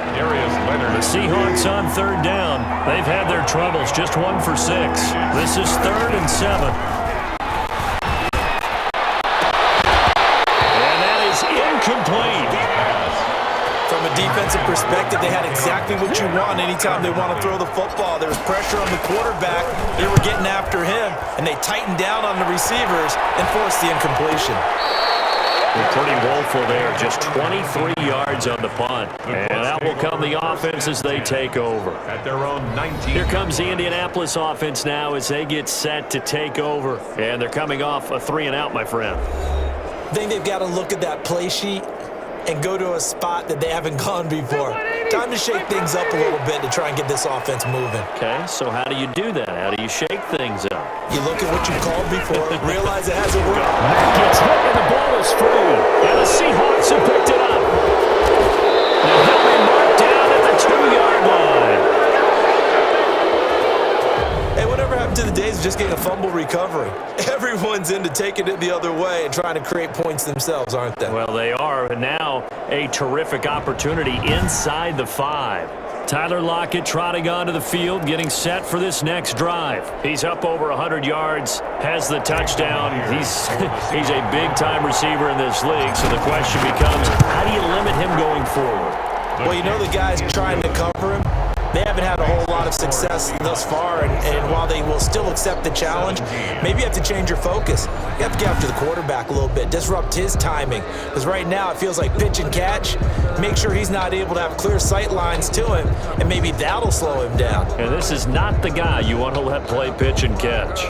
The Seahawks on 3rd down. They've had their troubles, just 1 for 6. This is 3rd and 7. Incomplete. From a defensive perspective, they had exactly what you want anytime they want to throw the football. There was pressure on the quarterback. They were getting after him, and they tightened down on the receivers and forced the incompletion. They're pretty woeful there. Just 23 yards on the punt. And out will come the offense as they take over. At their own 19. Here comes the Indianapolis offense now as they get set to take over. And they're coming off a 3-and-out, my friend. I think they've got to look at that play sheet and go to a spot that they haven't gone before. Time to shake things up a little bit to try and get this offense moving. Okay, so how do you do that? How do you shake things up? You look at what you called before, realize it hasn't worked. Matt gets hit and the ball is free. And the Seahawks have picked it up. Now he'll be marked down at the 2-yard line. Hey, whatever happened to the days of just getting a fumble recovery? Everyone's into taking it the other way and trying to create points themselves, aren't they? Well, they are. And now a terrific opportunity inside the 5. Tyler Lockett trotting onto the field, getting set for this next drive. He's up over 100 yards, has the touchdown. He's a big-time receiver in this league, so the question becomes, how do you limit him going forward? Well, you know the guys trying to cover him, they haven't had a whole lot of success thus far, and while they will still accept the challenge, maybe you have to change your focus. You have to get after the quarterback a little bit, disrupt his timing, because right now it feels like pitch and catch. Make sure he's not able to have clear sight lines to him, and maybe that'll slow him down. And this is not the guy you want to let play pitch and catch.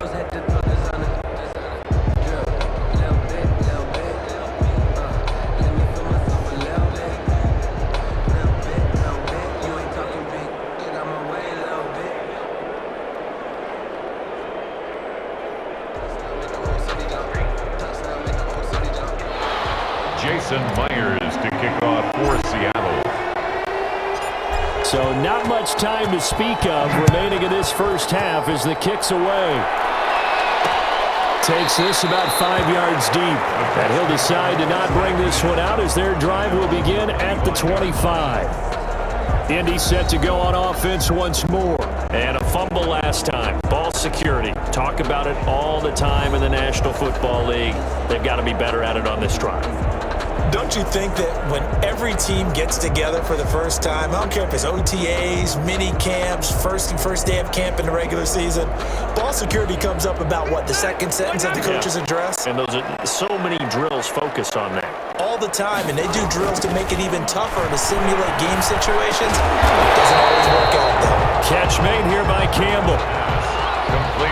Myers to kick off for Seattle. So not much time to speak of remaining in this first half as the kick's away. Takes this about 5 yards deep. And he'll decide to not bring this one out as their drive will begin at the 25. Indy set to go on offense once more. And a fumble last time. Ball security. Talk about it all the time in the National Football League. They've got to be better at it on this drive. Don't you think that when every team gets together for the first time, I don't care if it's OTAs, mini camps, first day of camp in the regular season, ball security comes up about what, the second sentence of the coach's address? And those are so many drills focused on that. All the time, and they do drills to make it even tougher to simulate game situations. It doesn't always work out, though. Catch made here by Campbell.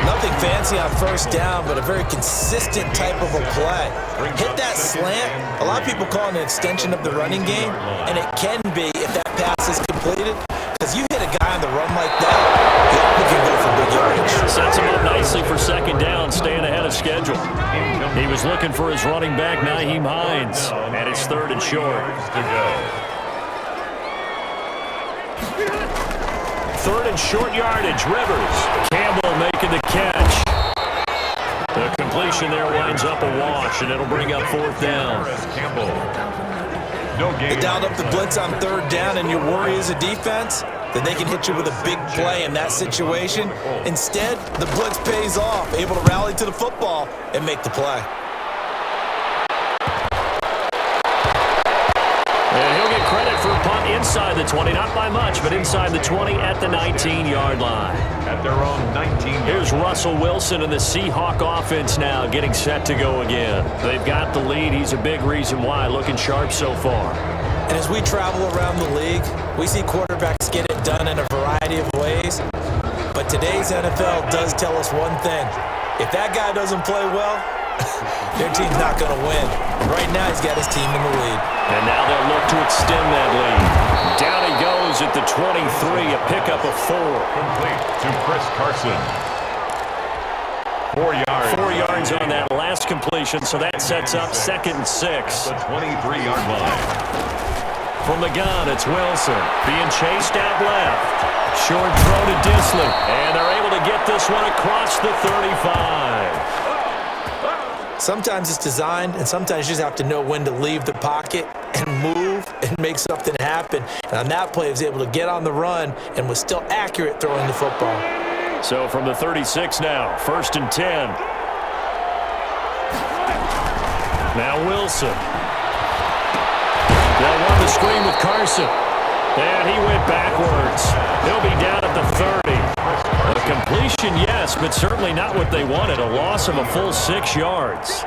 Nothing fancy on first down, but a very consistent type of a play. Hit that slant. A lot of people call it an extension of the running game, and it can be if that pass is completed. Because you hit a guy on the run like that, you can go for big yardage. Sets him up nicely for second down, staying ahead of schedule. He was looking for his running back, Nyheim Hines, and it's 3rd and short. 3rd and short yardage, Rivers. Campbell making the catch. The completion there winds up a wash, and it'll bring up 4th down. They dialed up the blitz on 3rd down, and you worry as a defense that they can hit you with a big play in that situation. Instead, the blitz pays off, able to rally to the football and make the play. And he'll get credit for a punt inside the 20, not by much, but inside the 20 at the 19-yard line. At their own 19. Here's Russell Wilson and the Seahawk offense now getting set to go again. They've got the lead. He's a big reason why, looking sharp so far. And as we travel around the league, we see quarterbacks get it done in a variety of ways. But today's NFL does tell us one thing. If that guy doesn't play well, their team's not going to win. Right now, he's got his team in the lead. And now they'll look to extend that lead. Down he goes at the 23, a pickup of 4. Complete to Chris Carson. 4 yards. 4 yards on that last completion, so that sets up 2nd and 6. The 23-yard line. From the gun, it's Wilson being chased out left. Short throw to Disley, and they're able to get this one across the 35. Sometimes it's designed, and sometimes you just have to know when to leave the pocket and move and make something happen. And on that play, he was able to get on the run and was still accurate throwing the football. So from the 36 now, 1st and 10. Now Wilson. They'll run the screen with Carson. And he went backwards. He'll be down at the 30. A completion, yes, but certainly not what they wanted. A loss of a full 6 yards.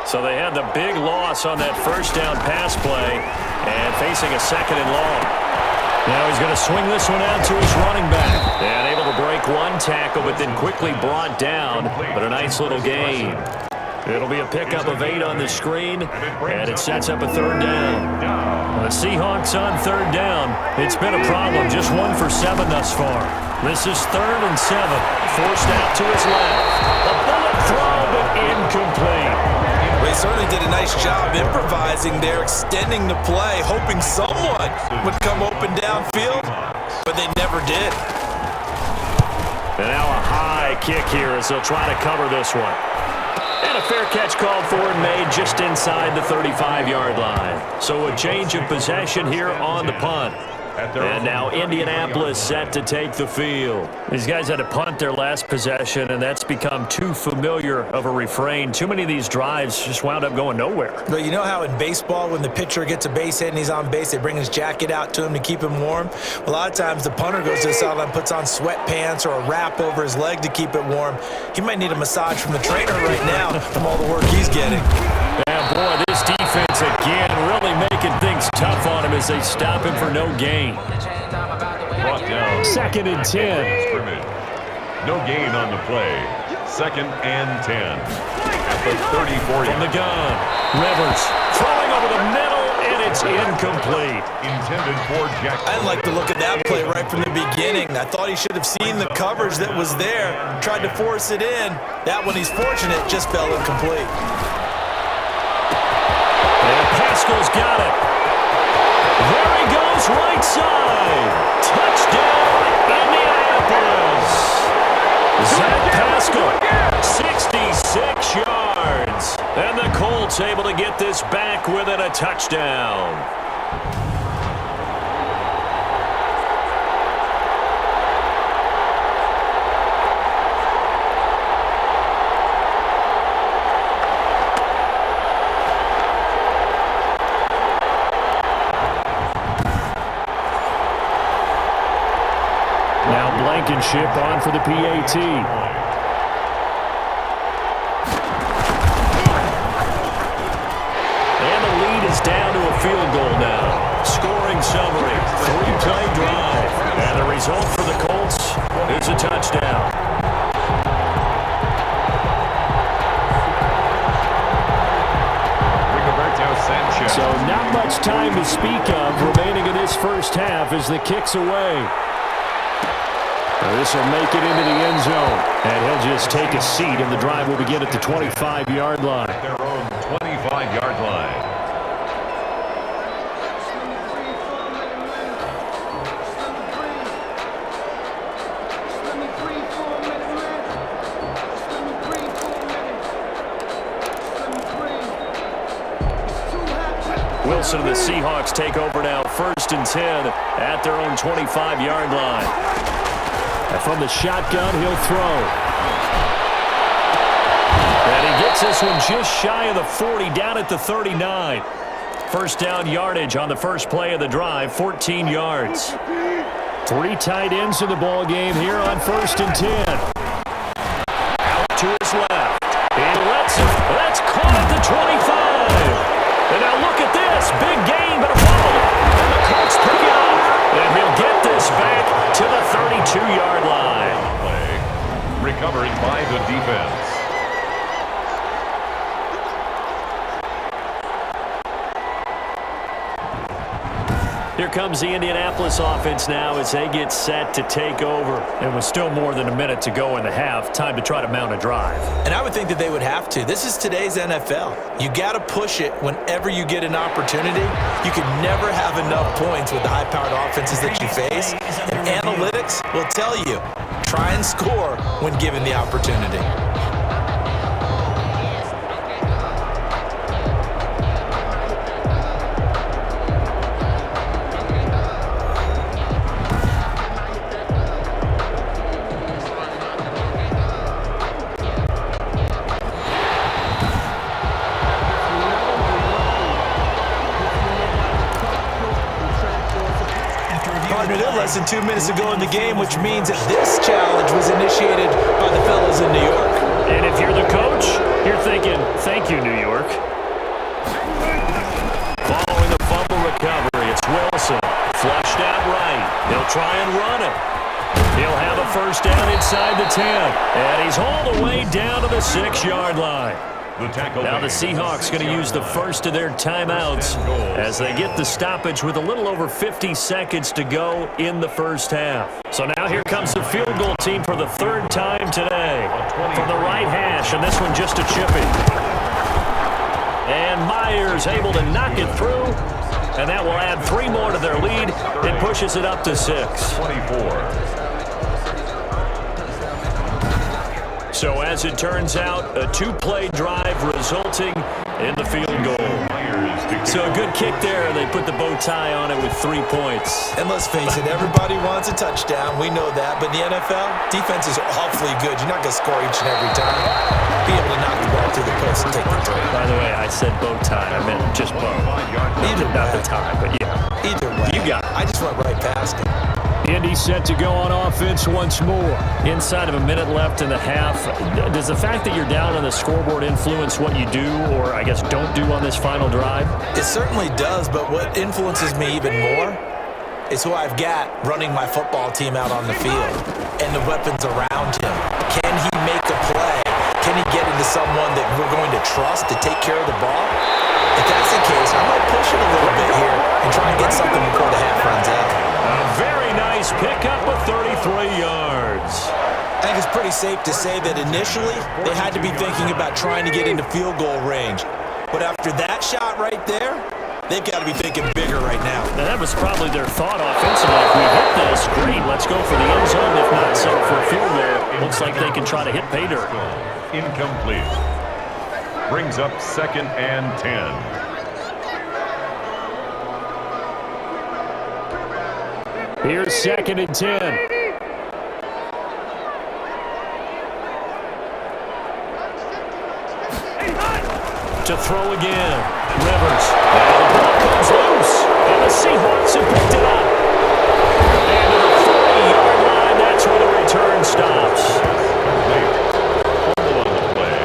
So they had the big loss on that first down pass play and facing a 2nd and long. Now he's going to swing this one out to his running back. And able to break one tackle, but then quickly brought down. But a nice little gain. It'll be a pickup of 8 on the screen, and it sets up a 3rd down. The Seahawks on 3rd down. It's been a problem, just 1 for 7 thus far. This is 3rd and 7, forced out to his left. A bullet throw, but incomplete. Well, he certainly did a nice job improvising there, extending the play, hoping someone would come open downfield, but they never did. And now a high kick here as they'll try to cover this one. And a fair catch called for and made just inside the 35-yard line. So a change of possession here on the punt. And now Indianapolis set to take the field. These guys had to punt their last possession, and that's become too familiar of a refrain. Too many of these drives just wound up going nowhere. But you know how in baseball, when the pitcher gets a base hit and he's on base, they bring his jacket out to him to keep him warm? A lot of times the punter goes to the sideline, puts on sweatpants or a wrap over his leg to keep it warm. He might need a massage from the trainer right now from all the work he's getting. Yeah, boy, this defense again really making things tough on him as they stop him for no gain. Brought down. 2nd and 10. Scrimmage. No gain on the play. 2nd and 10. At the 34 From the gun. Rivers throwing over the middle, and it's incomplete. Intended for Jackson. I didn't like the look of that play right from the beginning. I thought he should have seen the coverage that was there, tried to force it in. That one, he's fortunate, just fell incomplete. And Pascal's got it. There he goes, right side. Touchdown, Indianapolis. Zach Pascal, 66 yards. And the Colts able to get this back within a touchdown. Blankenship on for the PAT. And the lead is down to a field goal now. Scoring summary, 3-play drive. And the result for the Colts is a touchdown. So not much time to speak of remaining in this first half as the kick's away. This will make it into the end zone. And he'll just take a seat, and the drive will begin at the 25-yard line. At their own 25-yard line. Wilson and the Seahawks take over now, 1st and 10 at their own 25-yard line. And from the shotgun, he'll throw. And he gets this one just shy of the 40, down at the 39. First down yardage on the first play of the drive, 14 yards. 3 tight ends in the ball game here on 1st and 10. Out to his left. He lets it. That's caught at the 25. And now look at this. Big gain, but a fumble. And the Colts pick it up. And he'll get this back to the 32-yard line. Recovered by the defense. Here comes the Indianapolis offense now as they get set to take over. And with still more than a minute to go in the half, time to try to mount a drive. And I would think that they would have to. This is today's NFL. You got to push it whenever you get an opportunity. You can never have enough points with the high-powered offenses that you face. And analytics will tell you, try and score when given the opportunity. less than 2 minutes to go in the game, which means that this challenge was initiated by the fellas in New York. And if you're the coach, you're thinking, thank you, New York. Following the fumble recovery, it's Wilson. Flushed out right. He'll try and run it. He'll have a first down inside the 10. And he's all the way down to the 6-yard line. Now the Seahawks going to use the first of their timeouts as they get the stoppage with a little over 50 seconds to go in the first half. So now here comes the field goal team for the third time today. From the right hash, and this one just a chipping. And Myers able to knock it through, and that will add 3 more to their lead and pushes it up to 6. 24. So as it turns out, a 2-play drive resulting in the field goal. So a good kick there. They put the bow tie on it with 3 points. And let's face it, everybody wants a touchdown. We know that. But in the NFL, defenses are awfully good. You're not going to score each and every time. Be able to knock the ball through the post and take the throw. By the way, I said bow tie. I meant just bow. Not the tie, but yeah. Either way. You got it. I just went right past him. Indy set to go on offense once more. Inside of a minute left in the half. Does the fact that you're down on the scoreboard influence what you do, or I guess don't do on this final drive? It certainly does, but what influences me even more is who I've got running my football team out on the field and the weapons around him. Can he make a play? Can he get into someone that we're going to trust to take care of the ball? If that's the case, I might push it a little bit here and try and get something before the half runs out. A very nice pickup of 33 yards. I think it's pretty safe to say that initially they had to be thinking about trying to get into field goal range. But after that shot right there, they've got to be thinking bigger right now. And that was probably their thought offensively. If we hit this, great, let's go for the end zone. If not, settle for a field goal. Looks like they can try to hit pay dirt. Incomplete. Brings up 2nd and 10. Here's 2nd and 10. To throw again. Rivers. And the ball comes loose. And the Seahawks have picked it up. And to the 40-yard line, that's where the return stops. Fumble on the play.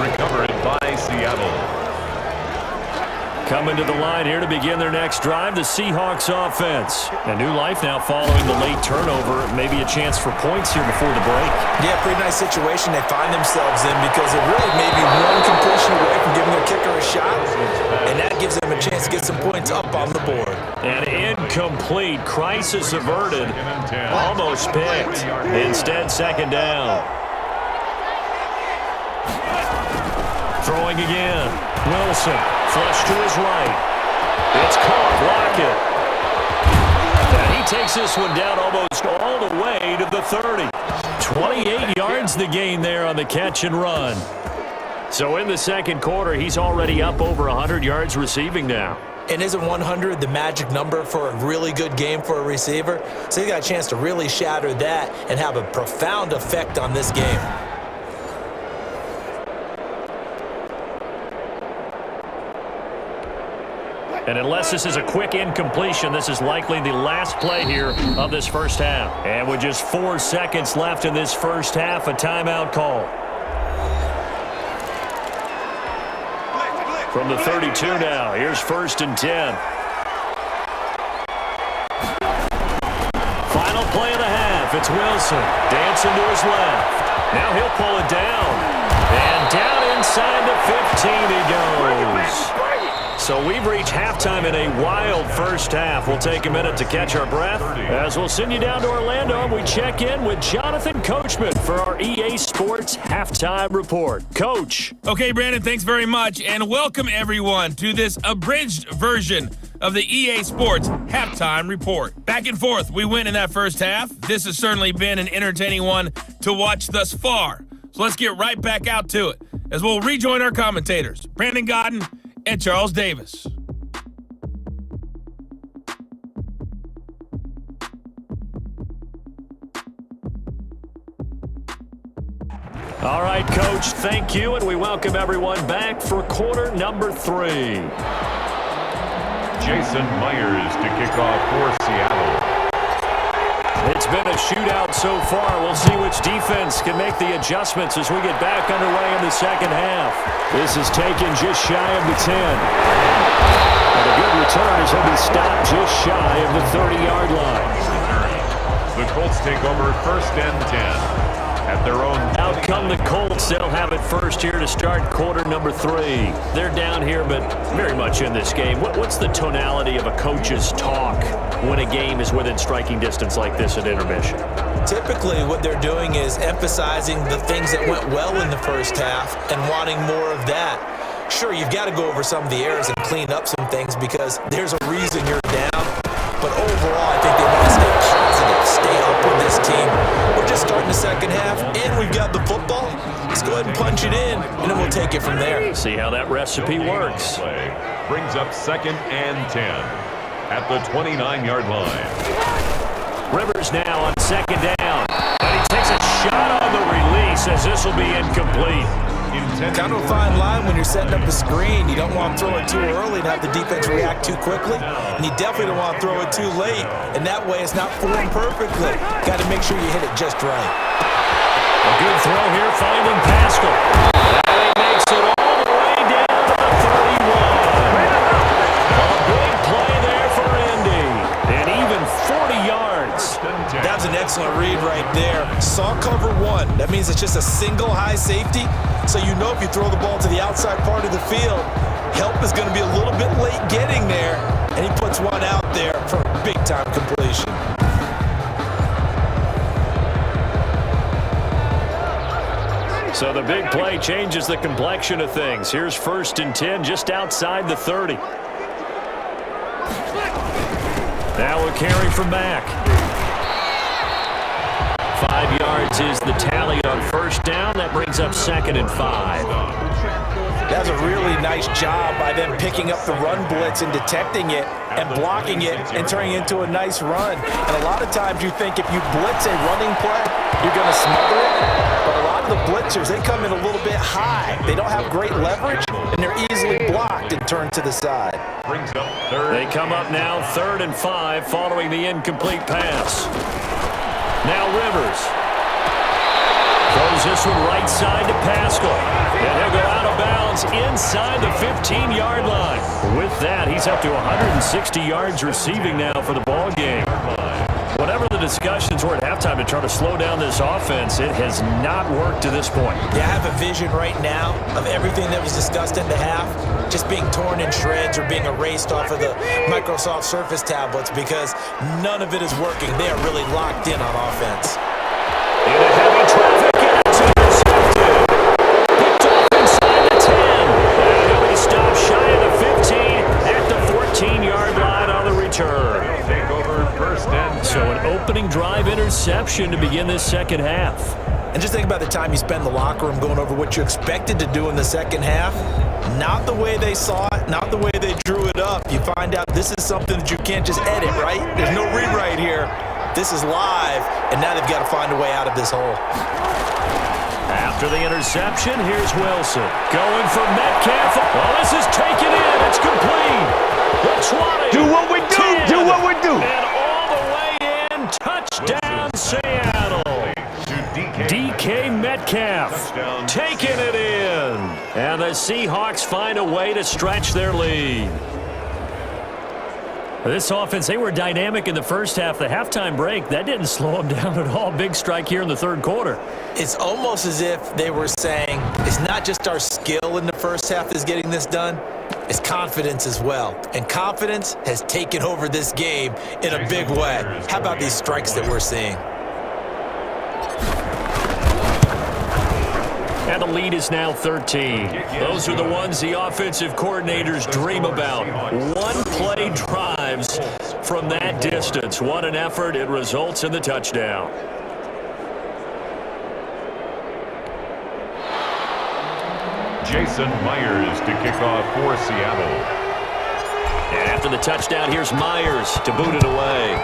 Recovered by Seattle. Coming to the line here to begin their next drive, the Seahawks offense. A new life now following the late turnover. Maybe a chance for points here before the break. Yeah, pretty nice situation they find themselves in because it really may be one completion away from giving their kicker a shot, and that gives them a chance to get some points up on the board. An incomplete. Crisis averted. Almost picked. Instead, 2nd down. Throwing again. Wilson. Flush to his right. It's caught. Lockett. And he takes this one down almost all the way to the 30. 28 yards the gain there on the catch and run. So in the second quarter, he's already up over 100 yards receiving now. And isn't 100 the magic number for a really good game for a receiver? So he got a chance to really shatter that and have a profound effect on this game. And unless this is a quick incompletion, this is likely the last play here of this first half. And with just 4 seconds left in this first half, a timeout call. From the 32 now, here's 1st and 10. Final play of the half. It's Wilson dancing to his left. Now he'll pull it down. And down inside the 15 he goes. So we've reached halftime in a wild first half. We'll take a minute to catch our breath as we'll send you down to Orlando and we check in with Jonathan Coachman for our EA Sports Halftime Report. Coach. Okay, Brandon, thanks very much, and welcome everyone to this abridged version of the EA Sports Halftime Report. Back and forth, we win in that first half. This has certainly been an entertaining one to watch thus far. So let's get right back out to it as we'll rejoin our commentators, Brandon Godden and Charles Davis. All right, Coach, thank you, and we welcome everyone back for quarter number 3. Jason Myers to kick off for Seattle. It's been a shootout so far. We'll see which defense can make the adjustments as we get back underway in the second half. This is taken just shy of the 10. And a good return as he'll be stopped just shy of the 30-yard line. The Colts take over 1st and 10 at their own. Out come the Colts. They'll have it first here to start quarter number 3. They're down here, but very much in this game. What's the tonality of a coach's talk when a game is within striking distance like this at intermission? Typically, what they're doing is emphasizing the things that went well in the first half and wanting more of that. Sure, you've got to go over some of the errors and clean up some things because there's a reason you're down. But overall, I think they want to stay positive, stay up with this team. We're just starting the second half, and we've got the football. Let's go ahead and punch it in, and then we'll take it from there. See how that recipe works. Play brings up 2nd and 10 at the 29-yard line. Rivers now on 2nd down. And he takes a shot on the release as this will be incomplete. Kind of a fine line when you're setting up a screen. You don't want to throw it too early and have the defense react too quickly. And you definitely don't want to throw it too late. And that way it's not formed perfectly. Got to make sure you hit it just right. A good throw here, finding Pascal. And he makes it all the way down to the 31. A big play there for Indy. And even 40 yards. That was an excellent read right there. Saw cover 1. That means it's just a single high safety. So you know if you throw the ball to the outside part of the field, help is going to be a little bit late getting there. And he puts one out there for a big-time completion. So the big play changes the complexion of things. Here's 1st and 10 just outside the 30. Now a carry from back. 5 yards is the tally on 1st down. That brings up 2nd and 5. That's a really nice job by them picking up the run blitz and detecting it and blocking it and turning it into a nice run. And a lot of times you think if you blitz a running play, you're going to smother it. But a lot of the blitzers, they come in a little bit high. They don't have great leverage, and they're easily blocked and turned to the side. They come up now 3rd and 5 following the incomplete pass. Now Rivers throws this one right side to Pascal. And he'll go out of bounds inside the 15-yard line. With that, he's up to 160 yards receiving now for the ball game. Whatever the discussions were at halftime to try to slow down this offense, it has not worked to this point. Yeah, I have a vision right now of everything that was discussed at the half just being torn in shreds or being erased off of the Microsoft Surface tablets because none of it is working. They are really locked in on offense. In a heavy traffic, and it's intercepted. Picked off inside the 10. And he'll be stopped shy of the 15 at the 14-yard line on the return. Take over 1st and 10. So an opening drive interception to begin this second half. And just think about the time you spend in the locker room going over what you expected to do in the second half. Not the way they saw it, not the way they drew it up. You find out this is something that you can't just edit, right? There's no rewrite here. This is live, and now they've got to find a way out of this hole. After the interception, here's Wilson. Going for Metcalf. Well, this is taken in. It's complete. The 20. Do what we do. 10, Do what we do. And all the way in. Touchdown, Seattle. DK Metcalf taking it in. And the Seahawks find a way to stretch their lead. This offense, they were dynamic in the first half. The halftime break, that didn't slow them down at all. Big strike here in the 3rd quarter. It's almost as if they were saying, it's not just our skill in the first half that's getting this done, it's confidence as well. And confidence has taken over this game in a big way. How about these strikes that we're seeing? And the lead is now 13. Those are the ones the offensive coordinators dream about. One-play drives from that distance. What an effort. It results in the touchdown. Jason Myers to kick off for Seattle. And after the touchdown, here's Myers to boot it away.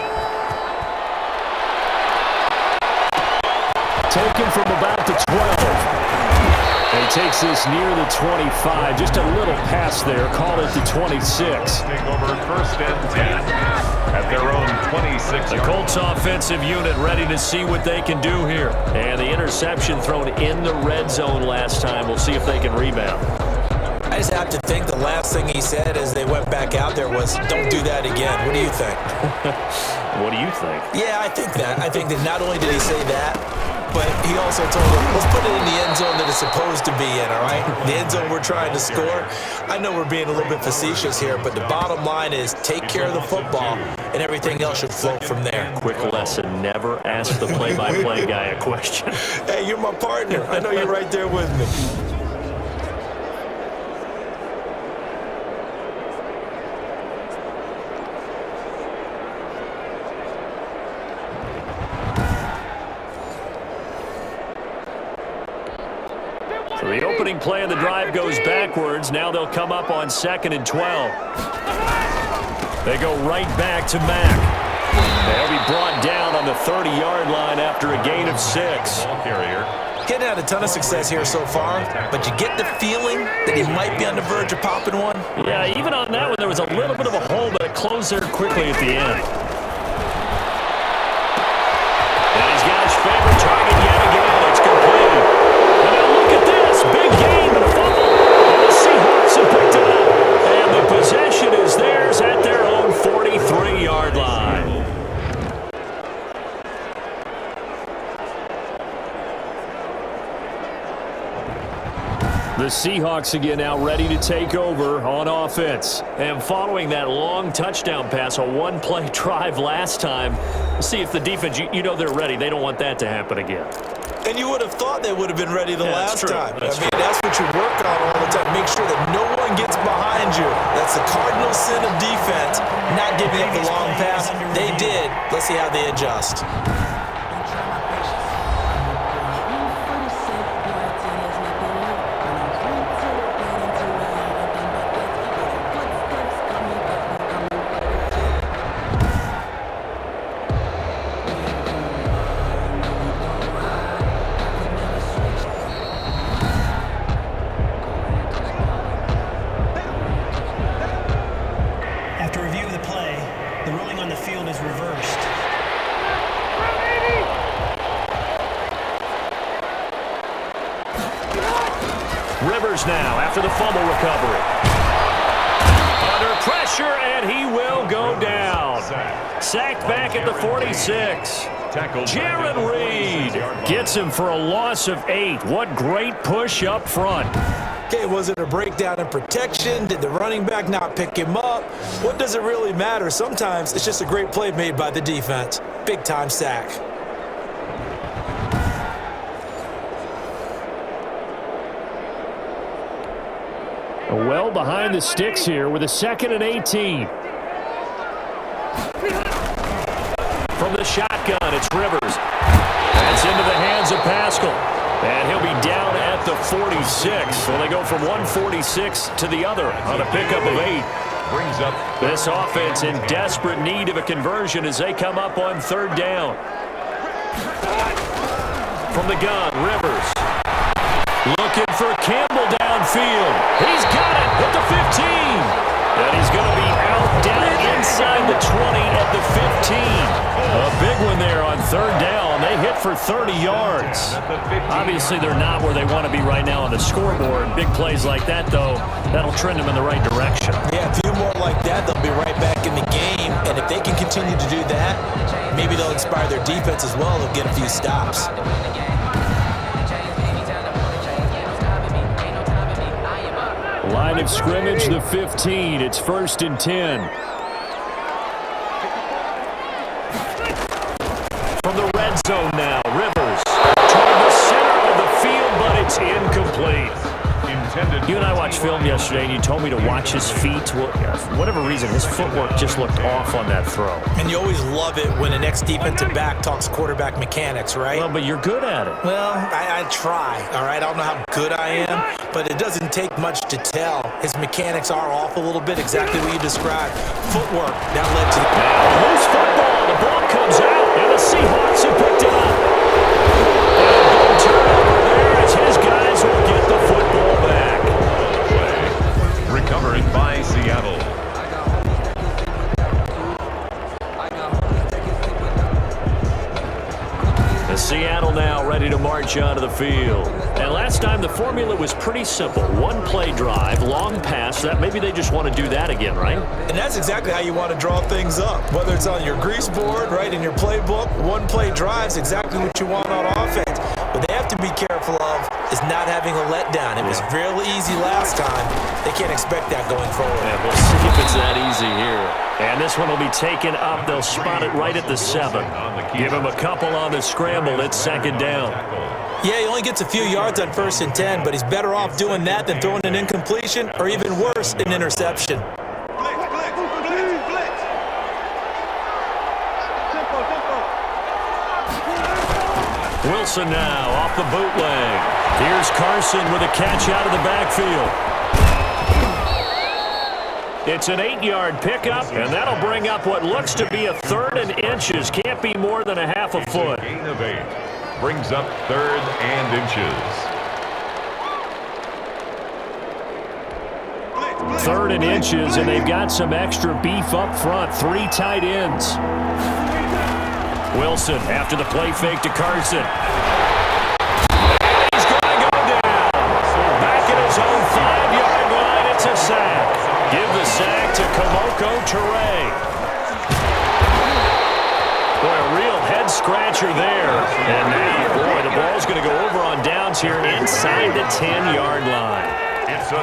Taken from about the 12. And he takes this near the 25. Just a little pass there. Call it the 26. Take over 1st and 10 at their own 26. The Colts offensive unit ready to see what they can do here. And the interception thrown in the red zone last time. We'll see if they can rebound. I just have to think the last thing he said as they went back out there was, don't do that again. What do you think? What do you think? Yeah, I think that. I think that not only did he say that, but he also told them, let's put it in the end zone that it's supposed to be in, all right? The end zone we're trying to score. I know we're being a little bit facetious here, but the bottom line is take care of the football, and everything else should flow from there. Quick lesson, never ask the play-by-play guy a question. Hey, you're my partner. I know you're right there with me. So the opening play of the drive goes backwards. Now they'll come up on 2nd and 12. They go right back to Mack. They'll be brought down on the 30-yard line after a gain of 6. Ball carrier. Getting had a ton of success here so far, but you get the feeling that he might be on the verge of popping one. Yeah, even on that one, there was a little bit of a hole, but it closed there quickly at the end. And he's got his favorite target yet again. It's completed. And now look at this. Big gain and a fumble. And the Seahawks have picked it up. And the possession is theirs at their own 43-yard line. The Seahawks again now ready to take over on offense. And following that long touchdown pass, a one-play drive last time, see if the defense, you know they're ready. They don't want that to happen again. And you would have thought they would have been ready the last time. That's that's what you work on all the time. Make sure that no one gets behind you. That's the cardinal sin of defense, not giving up the long pass. They did. Let's see how they adjust. After review of the play, the ruling on the field is reversed. Rivers now after the fumble recovery. Under pressure, and he will go down. Sacked back at the 46. Jaron Reed gets him for a loss of 8. What great push up front. Okay, was it a breakdown in protection? Did the running back not pick him up? What does it really matter? Sometimes it's just a great play made by the defense. Big-time sack. Well behind the sticks here with a 2nd and 18. From the shotgun, it's Rivers. That's into the hands of Pascal. And he'll be down at the 46. So they go from 146 to the other on a pickup of 8. Brings up This offense in desperate need of a conversion as they come up on 3rd down. From the gun, Rivers. Looking for Campbell downfield. He's got it at the 15. And he's going to be out down inside the 20 at the 15. A big one there on 3rd down. They hit for 30 yards. Obviously, they're not where they want to be right now on the scoreboard. Big plays like that, though, that'll trend them in the right direction. Yeah, a few more like that, they'll be right back in the game. And if they can continue to do that, maybe they'll inspire their defense as well. They'll get a few stops. Line of scrimmage, the 15. It's 1st and 10. From the red zone now, Rivers toward the center of the field, but it's incomplete. You and I watched film yesterday, and you told me to watch his feet. Well, for whatever reason, his footwork just looked off on that throw. And you always love it when an ex-defensive back talks quarterback mechanics, right? Well, but you're good at it. Well, I try, all right? I don't know how good I am, but it doesn't take much to tell. His mechanics are off a little bit, exactly what you described. Footwork, that led to... Now, loose football. The ball comes out, and the Seahawks have picked it up. And a big turnover there as his guys will get the recovered by Seattle. Seattle now ready to march onto the field. And last time the formula was pretty simple. One play drive, long pass. That maybe they just want to do that again, right? And that's exactly how you want to draw things up. Whether it's on your grease board, right, in your playbook, one play drive is exactly what you want on offense. What they have to be careful of is not having a letdown. It was really easy last time. They can't expect that going forward. Yeah, we'll see if it's that easy here. And this one will be taken up. They'll spot it right at the 7. Give him a couple on the scramble. It's second down. Yeah, he only gets a few yards on 1st and 10, but he's better off doing that than throwing an incompletion or even worse, an interception. Wilson now off the bootleg. Here's Carson with a catch out of the backfield. It's an 8-yard pickup, and that'll bring up what looks to be a 3rd and inches. Can't be more than a half a foot. Gain of 8. Brings up 3rd and inches. 3rd and inches, and they've got some extra beef up front. 3 tight ends. Wilson after the play fake to Carson. He's going to go down. Back at his own 5-yard line. It's a sack. Give the sack to Kamoko Toure. Boy, a real head-scratcher there. And now, boy, the ball's going to go over on downs here inside the 10-yard line.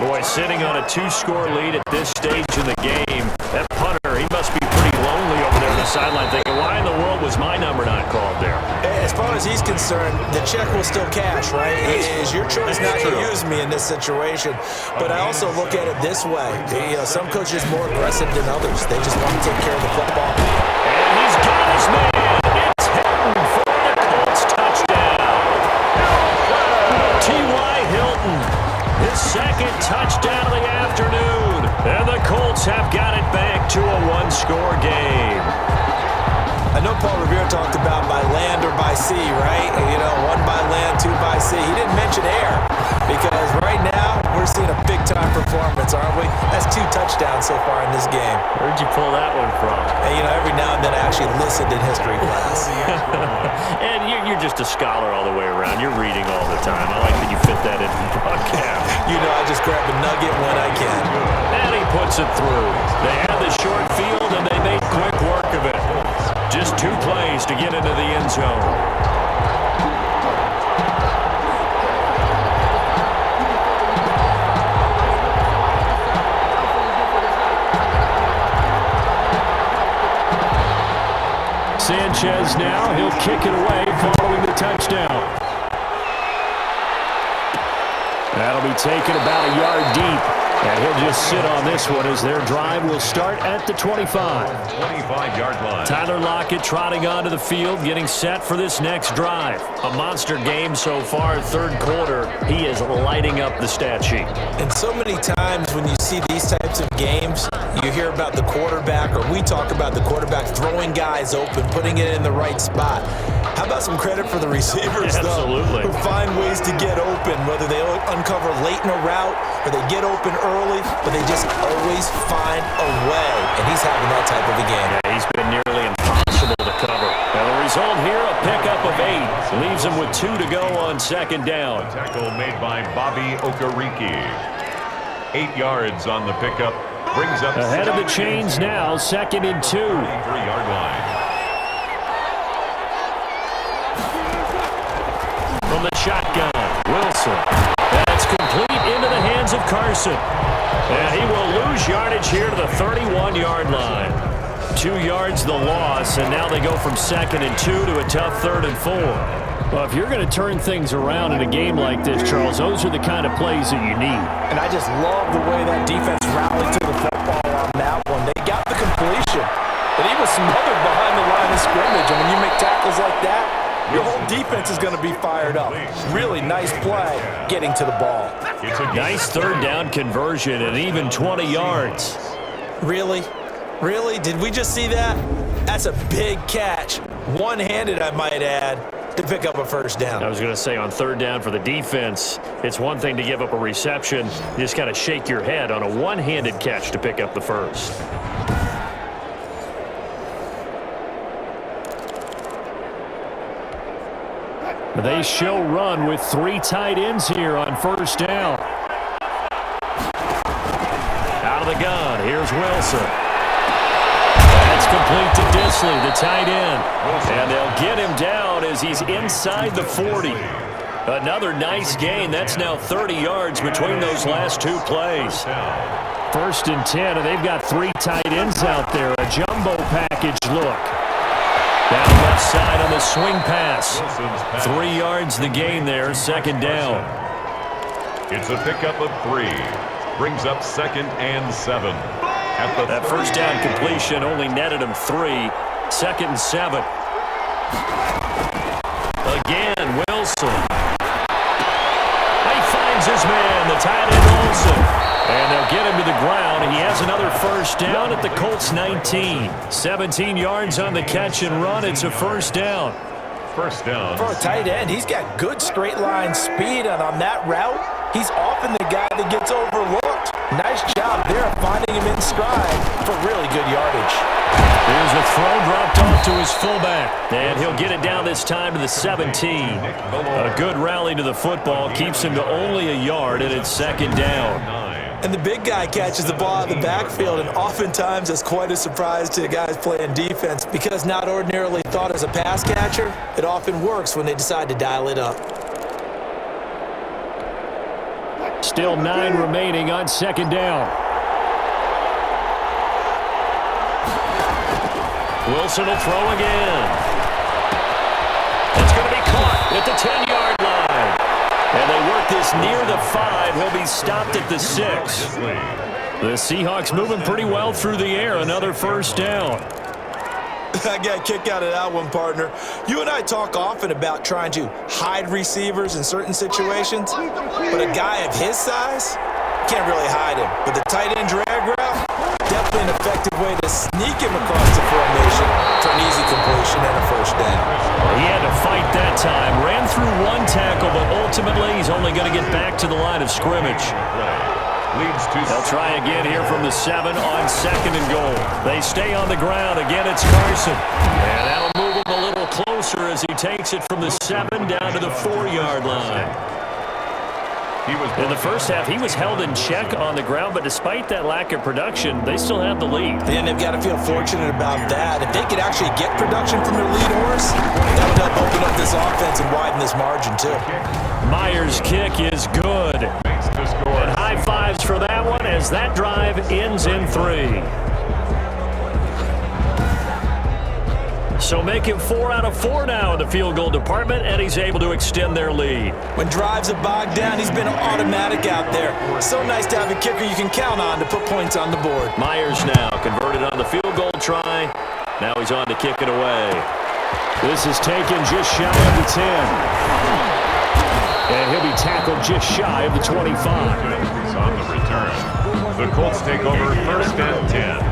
Boy, sitting on a 2-score lead at this stage in the game. That punter, he must be pretty lonely over there on the sideline thinking, why in the world was my number not called there? As far as he's concerned, the check will still cash, right? It is your choice not to use me in this situation. But I also look at it this way. You know, some coaches are more aggressive than others. They just want to take care of the football. And he's got his man. It's Hilton for the Colts touchdown. T.Y. Hilton, his 2nd touchdown of the afternoon. And the Colts have got it back to a 1-score game. I know Paul Revere talked about by land or by sea, right? You know, 1 by land, 2 by sea. He didn't mention air because right now we're seeing a big-time performance, aren't we? That's 2 touchdowns so far in this game. Where'd you pull that one from? And, you know, every now and then I actually listened in history class. And you're just a scholar all the way around. You're reading all the time. I like that you fit that into the broadcast. You know, I just grab a nugget when I can. And he puts it through. They had the short field, and they made quick work of it. Just 2 plays to get into the end zone. Sanchez now, he'll kick it away following the touchdown. That'll be taken about a yard deep. And he'll just sit on this one as their drive will start at the 25. 25-yard line. Tyler Lockett trotting onto the field, getting set for this next drive. A monster game so far, 3rd quarter. He is lighting up the stat sheet. And so many times when you see these types of games, you hear about the quarterback, or we talk about the quarterback throwing guys open, putting it in the right spot. How about some credit for the receivers, Absolutely. though, who find ways to get open, whether they uncover late in a route or they get open early, but they just always find a way. And he's having that type of a game. Yeah, he's been nearly impossible to cover. And the result here, a pickup of 8. Leaves him with 2 to go on 2nd down. Tackle made by Bobby Okereke. 8 yards on the pickup. Brings up ahead of the chains now, 2nd and 2. 3-yard line. From the shotgun, Wilson. That's complete into the hands of Carson. And he will lose yardage here to the 31-yard line. 2 yards the loss, and now they go from 2nd and 2 to a tough 3rd and 4. Well, if you're going to turn things around in a game like this, Charles, those are the kind of plays that you need. And I just love the way that defense rallied to the football on that one. They got the completion, but he was smothered behind the line of scrimmage. And when you make tackles like that, your whole defense is going to be fired up. Really nice play getting to the ball. Nice 3rd down conversion and even 20 yards. Really? Really? Did we just see that? That's a big catch. One-handed, I might add. to pick up a first down. I was going to say on third down for the defense, it's one thing to give up a reception. You just got to shake your head on a one-handed catch to pick up the first. They show run with 3 tight ends here on first down. Out of the gun, here's Wilson. That's complete to Disley, the tight end. And they'll get him down as he's inside the 40. Another nice gain. That's now 30 yards between those last 2 plays. First and 10, and they've got 3 tight ends out there. A jumbo package look. Down left side on the swing pass. 3 yards the gain there, second down. It's a pickup of 3. Brings up 2nd and 7. That first down completion only netted him 3. 2nd and 7. Again, Wilson. He finds his man, the tight end Wilson. And they'll get him to the ground. He has another first down at the Colts 19. 17 yards on the catch and run. It's a first down. First down. For a tight end, he's got good straight line speed, and on that route, he's often the guy that gets overlooked. Nice job there finding him in stride for really good yardage. Here's a throw dropped off to his fullback. And he'll get it down this time to the 17. A good rally to the football keeps him to only a yard, and it's second down. And the big guy catches the ball out of the backfield, and oftentimes it's quite a surprise to the guys playing defense because not ordinarily thought as a pass catcher, it often works when they decide to dial it up. Still 9 remaining on second down. Wilson will throw again. It's going to be caught at the 10-yard line. And they work this near the 5. He'll be stopped at the 6. The Seahawks moving pretty well through the air. Another first down. I got a kick out of that one, partner. You and I talk often about trying to hide receivers in certain situations, but a guy of his size, can't really hide him. But the tight end drag route, definitely an effective way to sneak him across the formation for an easy completion and a first down. He had to fight that time. Ran through 1 tackle, but ultimately he's only going to get back to the line of scrimmage. They'll try again here from the 7 on 2nd and goal. They stay on the ground. Again, it's Carson. And that'll move him a little closer as he takes it from the 7 down to the 4-yard line. In the first half, he was held in check on the ground, but despite that lack of production, they still have the lead. And they've got to feel fortunate about that. If they could actually get production from their lead horse, that would help open up this offense and widen this margin, too. Myers' kick is good. And high fives for that one as that drive ends in 3. So make it 4 out of 4 now in the field goal department, and he's able to extend their lead. When drives are bogged down, he's been automatic out there. So nice to have a kicker you can count on to put points on the board. Myers now converted on the field goal try. Now he's on to kick it away. This is taken just shy of the 10. And he'll be tackled just shy of the 25. On the return. The Colts take over 1st and 10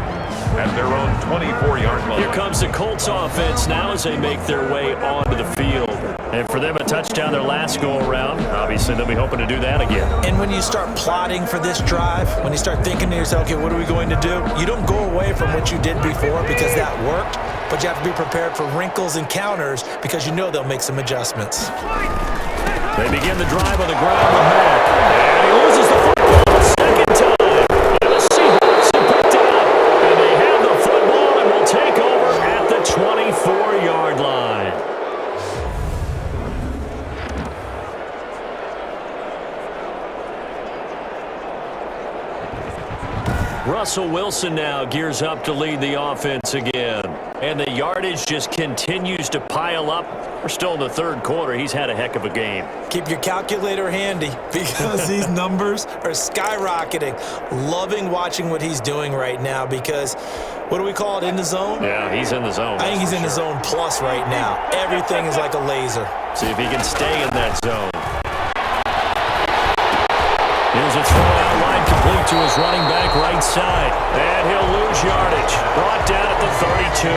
at their own 24-yard line. Here comes the Colts offense now as they make their way onto the field. And for them, a touchdown their last go-around. Obviously, they'll be hoping to do that again. And when you start plotting for this drive, when you start thinking to yourself, okay, what are we going to do? You don't go away from what you did before because that worked, but you have to be prepared for wrinkles and counters because you know they'll make some adjustments. They begin the drive on the ground with Mack. And he loses the football the second time. And the Seahawks have picked it up. And they have the football and will take over at the 24-yard line. Russell Wilson now gears up to lead the offense again. And the yardage just continues to pile up. We're still in the 3rd quarter. He's had a heck of a game. Keep your calculator handy because these numbers are skyrocketing. Loving watching what he's doing right now because, what do we call it, in the zone? Yeah, he's in the zone. I think he's in the zone plus right now. Everything is like a laser. See if he can stay in that zone. Here's a throw out wide complete to his running back right side. And he'll lose yardage. Brought down at the 32.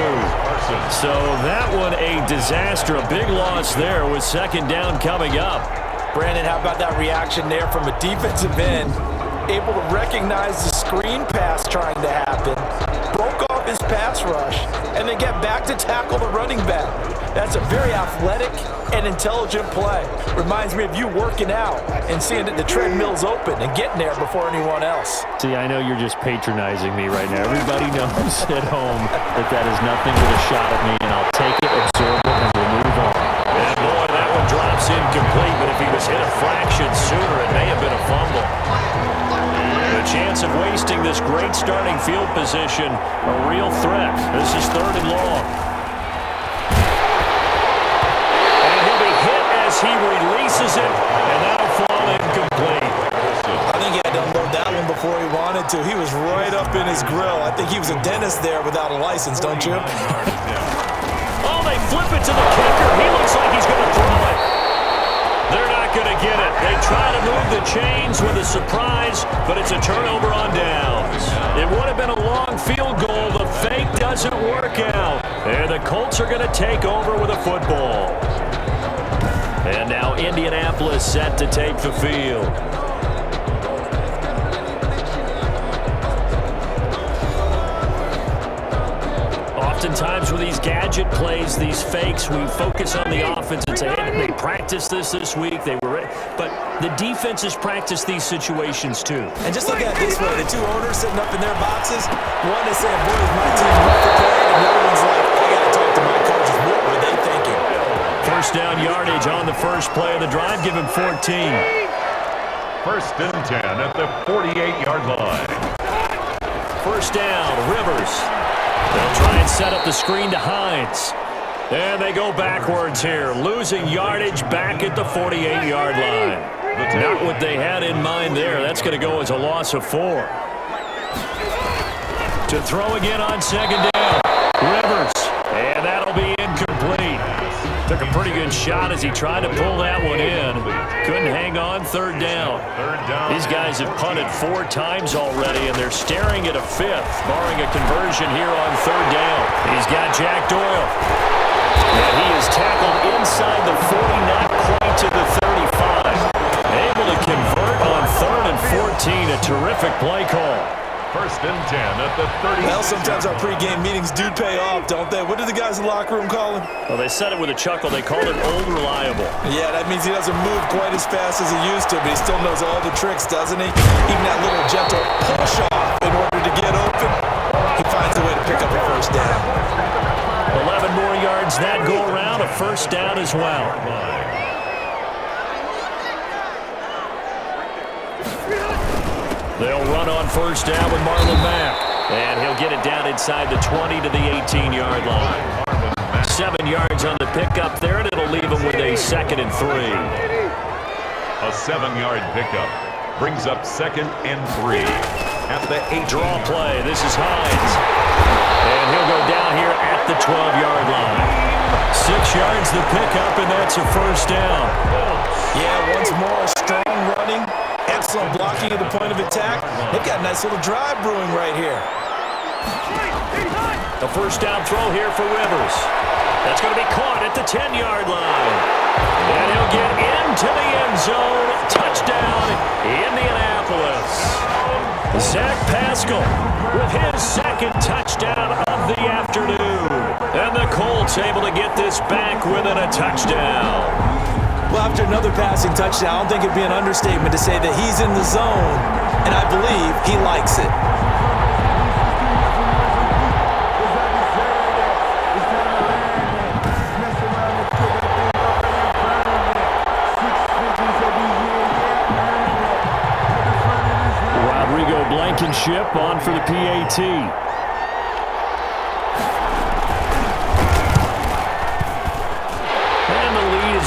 So that one a disaster. A big loss there with second down coming up. Brandon, how about that reaction there from a defensive end? Able to recognize the screen pass trying to happen, broke off his pass rush, and then get back to tackle the running back. That's a very athletic and intelligent play. Reminds me of you working out and seeing that the treadmill's open and getting there before anyone else. See, I know you're just patronizing me right now. Everybody knows at home that is nothing but a shot at me, and I'll take it, absorb it, and we'll move on. And boy, that one drops incomplete, but if he was hit a fraction sooner, it may have been a fumble. The chance of wasting this great starting field position, a real threat. This is 3rd and long. And he'll be hit as he releases it, and that'll fall incomplete. I think he had to unload that one before he wanted to. He was right up in his grill. I think he was a dentist there without a license, don't you? Oh, they flip it to the kicker. He looks like he's going to throw it. They're not going to get it. They try to move the chains with a surprise, but it's a turnover on downs. It would have been a long field goal. The fake doesn't work out. And the Colts are going to take over with a football. And now Indianapolis set to take the field. Oftentimes with these gadget plays, these fakes, we focus on the offense and say, hey, they practiced this week. They were ready. But the defenses practice these situations too. And just look at it this way. The two owners sitting up in their boxes, one is saying, boy, is my team well prepared, and the other one's like, I got to talk to my coaches. What were they thinking? First down yardage on the first play of the drive. Give him 14. 1st and 10 at the 48-yard line. First down, Rivers. They'll try and set up the screen to Hines. And they go backwards here, losing yardage back at the 48-yard line. Not what they had in mind there. That's going to go as a loss of 4. To throw again on second down, Rivers. And that'll be incomplete. Took a pretty good shot as he tried to pull that one in. Couldn't hang on. 3rd down. These guys have punted 4 times already, and they're staring at a 5th, barring a conversion here on 3rd down. He's got Jack Doyle. And he is tackled inside the 40, not quite to the 35. Able to convert on 3rd and 14. A terrific play call. 1st and 10 at the 30. Well, sometimes our pregame meetings do pay off, don't they? What did the guys in the locker room call him? Well, they said it with a chuckle. They called him old reliable. Yeah, that means he doesn't move quite as fast as he used to, but he still knows all the tricks, doesn't he? Even that little gentle push-off in order to get open, he finds a way to pick up a first down. 11 more yards that go around, a first down as well. They'll run on first down with Marlon Mack. And he'll get it down inside the 20 to the 18-yard line. 7 yards on the pickup there, and it'll leave him with a 2nd and 3. A 7-yard pickup brings up 2nd and 3 at the 8. Draw play. This is Hines. And he'll go down here at the 12-yard line. 6 yards the pickup, and that's a first down. Yeah, once more, strong running. Excellent blocking at the point of attack. They've got a nice little drive brewing right here. The first down throw here for Rivers. That's going to be caught at the 10-yard line. And he'll get into the end zone. Touchdown, Indianapolis. Zach Pascal with his 2nd touchdown of the afternoon. And the Colts able to get this back within a touchdown. Well, after another passing touchdown, I don't think it'd be an understatement to say that he's in the zone, and I believe he likes it. Rodrigo Blankenship on for the PAT.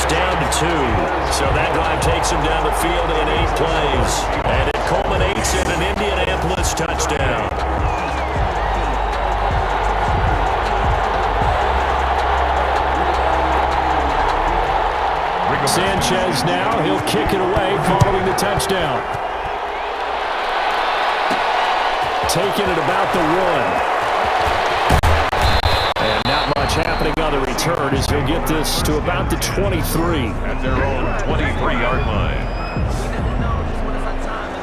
Down to 2. So that drive takes him down the field in 8 plays. And it culminates in an Indianapolis touchdown. Sanchez now, he'll kick it away following the touchdown. Taken at about the 1. return as he'll get this to about the 23. At their own 23-yard line.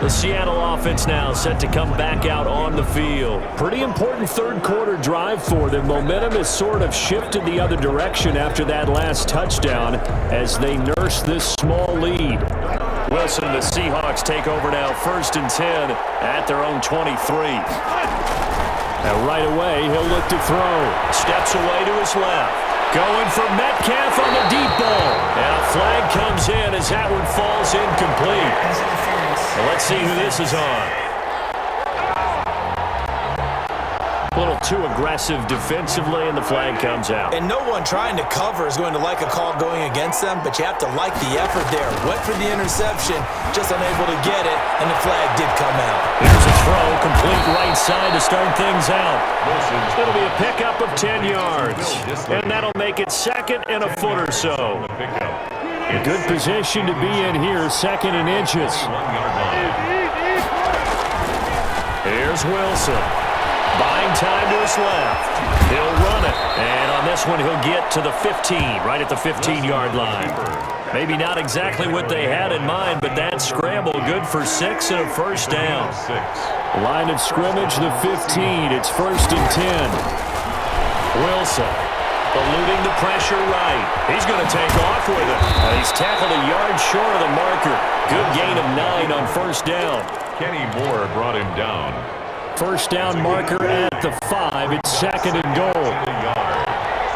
The Seattle offense now set to come back out on the field. Pretty important third quarter drive for them. Momentum has sort of shifted the other direction after that last touchdown as they nurse this small lead. Wilson, the Seahawks take over now, 1st and 10 at their own 23. Now right away, he'll look to throw. Steps away to his left. Going for Metcalf on the deep ball. And a flag comes in as that one falls incomplete. Well, let's see who this is on. A little too aggressive defensively, and the flag comes out. And no one trying to cover is going to like a call going against them, but you have to like the effort there. Went for the interception, just unable to get it, and the flag did come out. Here's a throw, complete right side to start things out. It'll be a pickup of 10 yards, and that'll make it 2nd and a foot or so. A good position to be in here, 2nd and inches. Here's Wilson. Buying time to his left. He'll run it. And on this one, he'll get to the 15, right at the 15-yard line. Maybe not exactly what they had in mind, but that scramble good for 6 and a first down. Line of scrimmage, the 15. It's 1st and 10. Wilson eluding the pressure right. He's going to take off with it. And he's tackled a yard short of the marker. Good gain of 9 on 1st down. Kenny Moore brought him down. 1st down marker at the 5. It's 2nd and goal.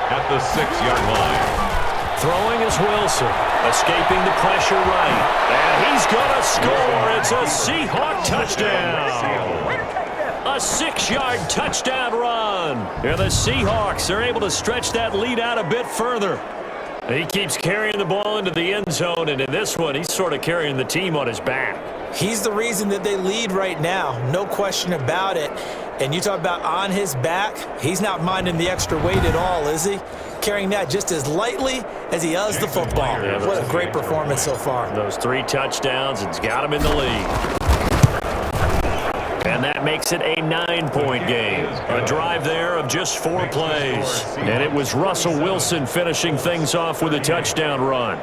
At the 6-yard line. Throwing is Wilson. Escaping the pressure right. And he's going to score. It's a Seahawk touchdown. A 6-yard touchdown run. And the Seahawks are able to stretch that lead out a bit further. He keeps carrying the ball into the end zone, and in this one, he's sort of carrying the team on his back. He's the reason that they lead right now, no question about it. And you talk about on his back, he's not minding the extra weight at all, is he? Carrying that just as lightly as he does the football. What a great performance so far. Those 3 touchdowns, it's got him in the lead. And that makes it a 9-point game. A drive there of just 4 plays. And it was Russell Wilson finishing things off with a touchdown run.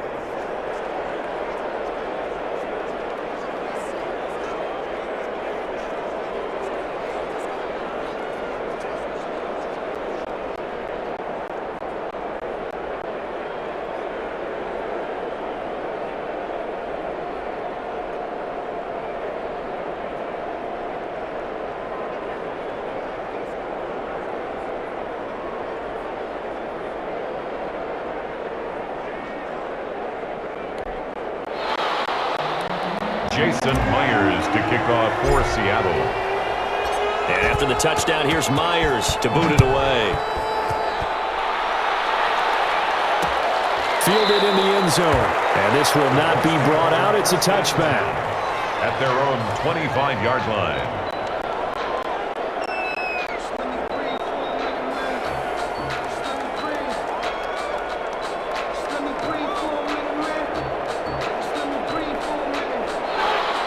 Jason Myers to kick off for Seattle. And after the touchdown, here's Myers to boot it away. Fielded in the end zone. And this will not be brought out. It's a touchback. At their own 25-yard line.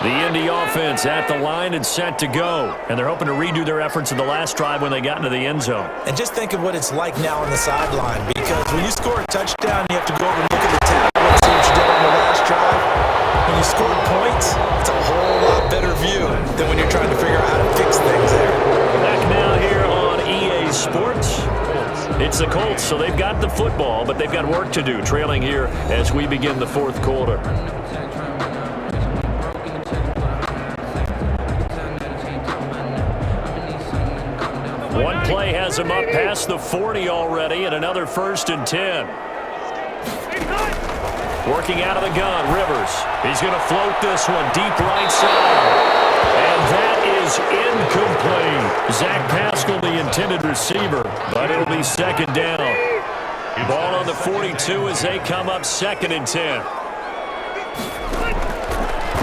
The Indy offense at the line and set to go. And they're hoping to redo their efforts in the last drive when they got into the end zone. And just think of what it's like now on the sideline, because when you score a touchdown, you have to go over and look at the tablet, see what you did on the last drive. When you score points, it's a whole lot better view than when you're trying to figure out how to fix things there. Back now here on EA Sports. It's the Colts, so they've got the football, but they've got work to do, trailing here as we begin the 4th quarter. One play has him up past the 40 already, and another 1st and 10. Working out of the gun, Rivers. He's going to float this one deep right side. And that is incomplete. Zach Pascal, the intended receiver, but it'll be 2nd down. Ball on the 42 as they come up 2nd and 10.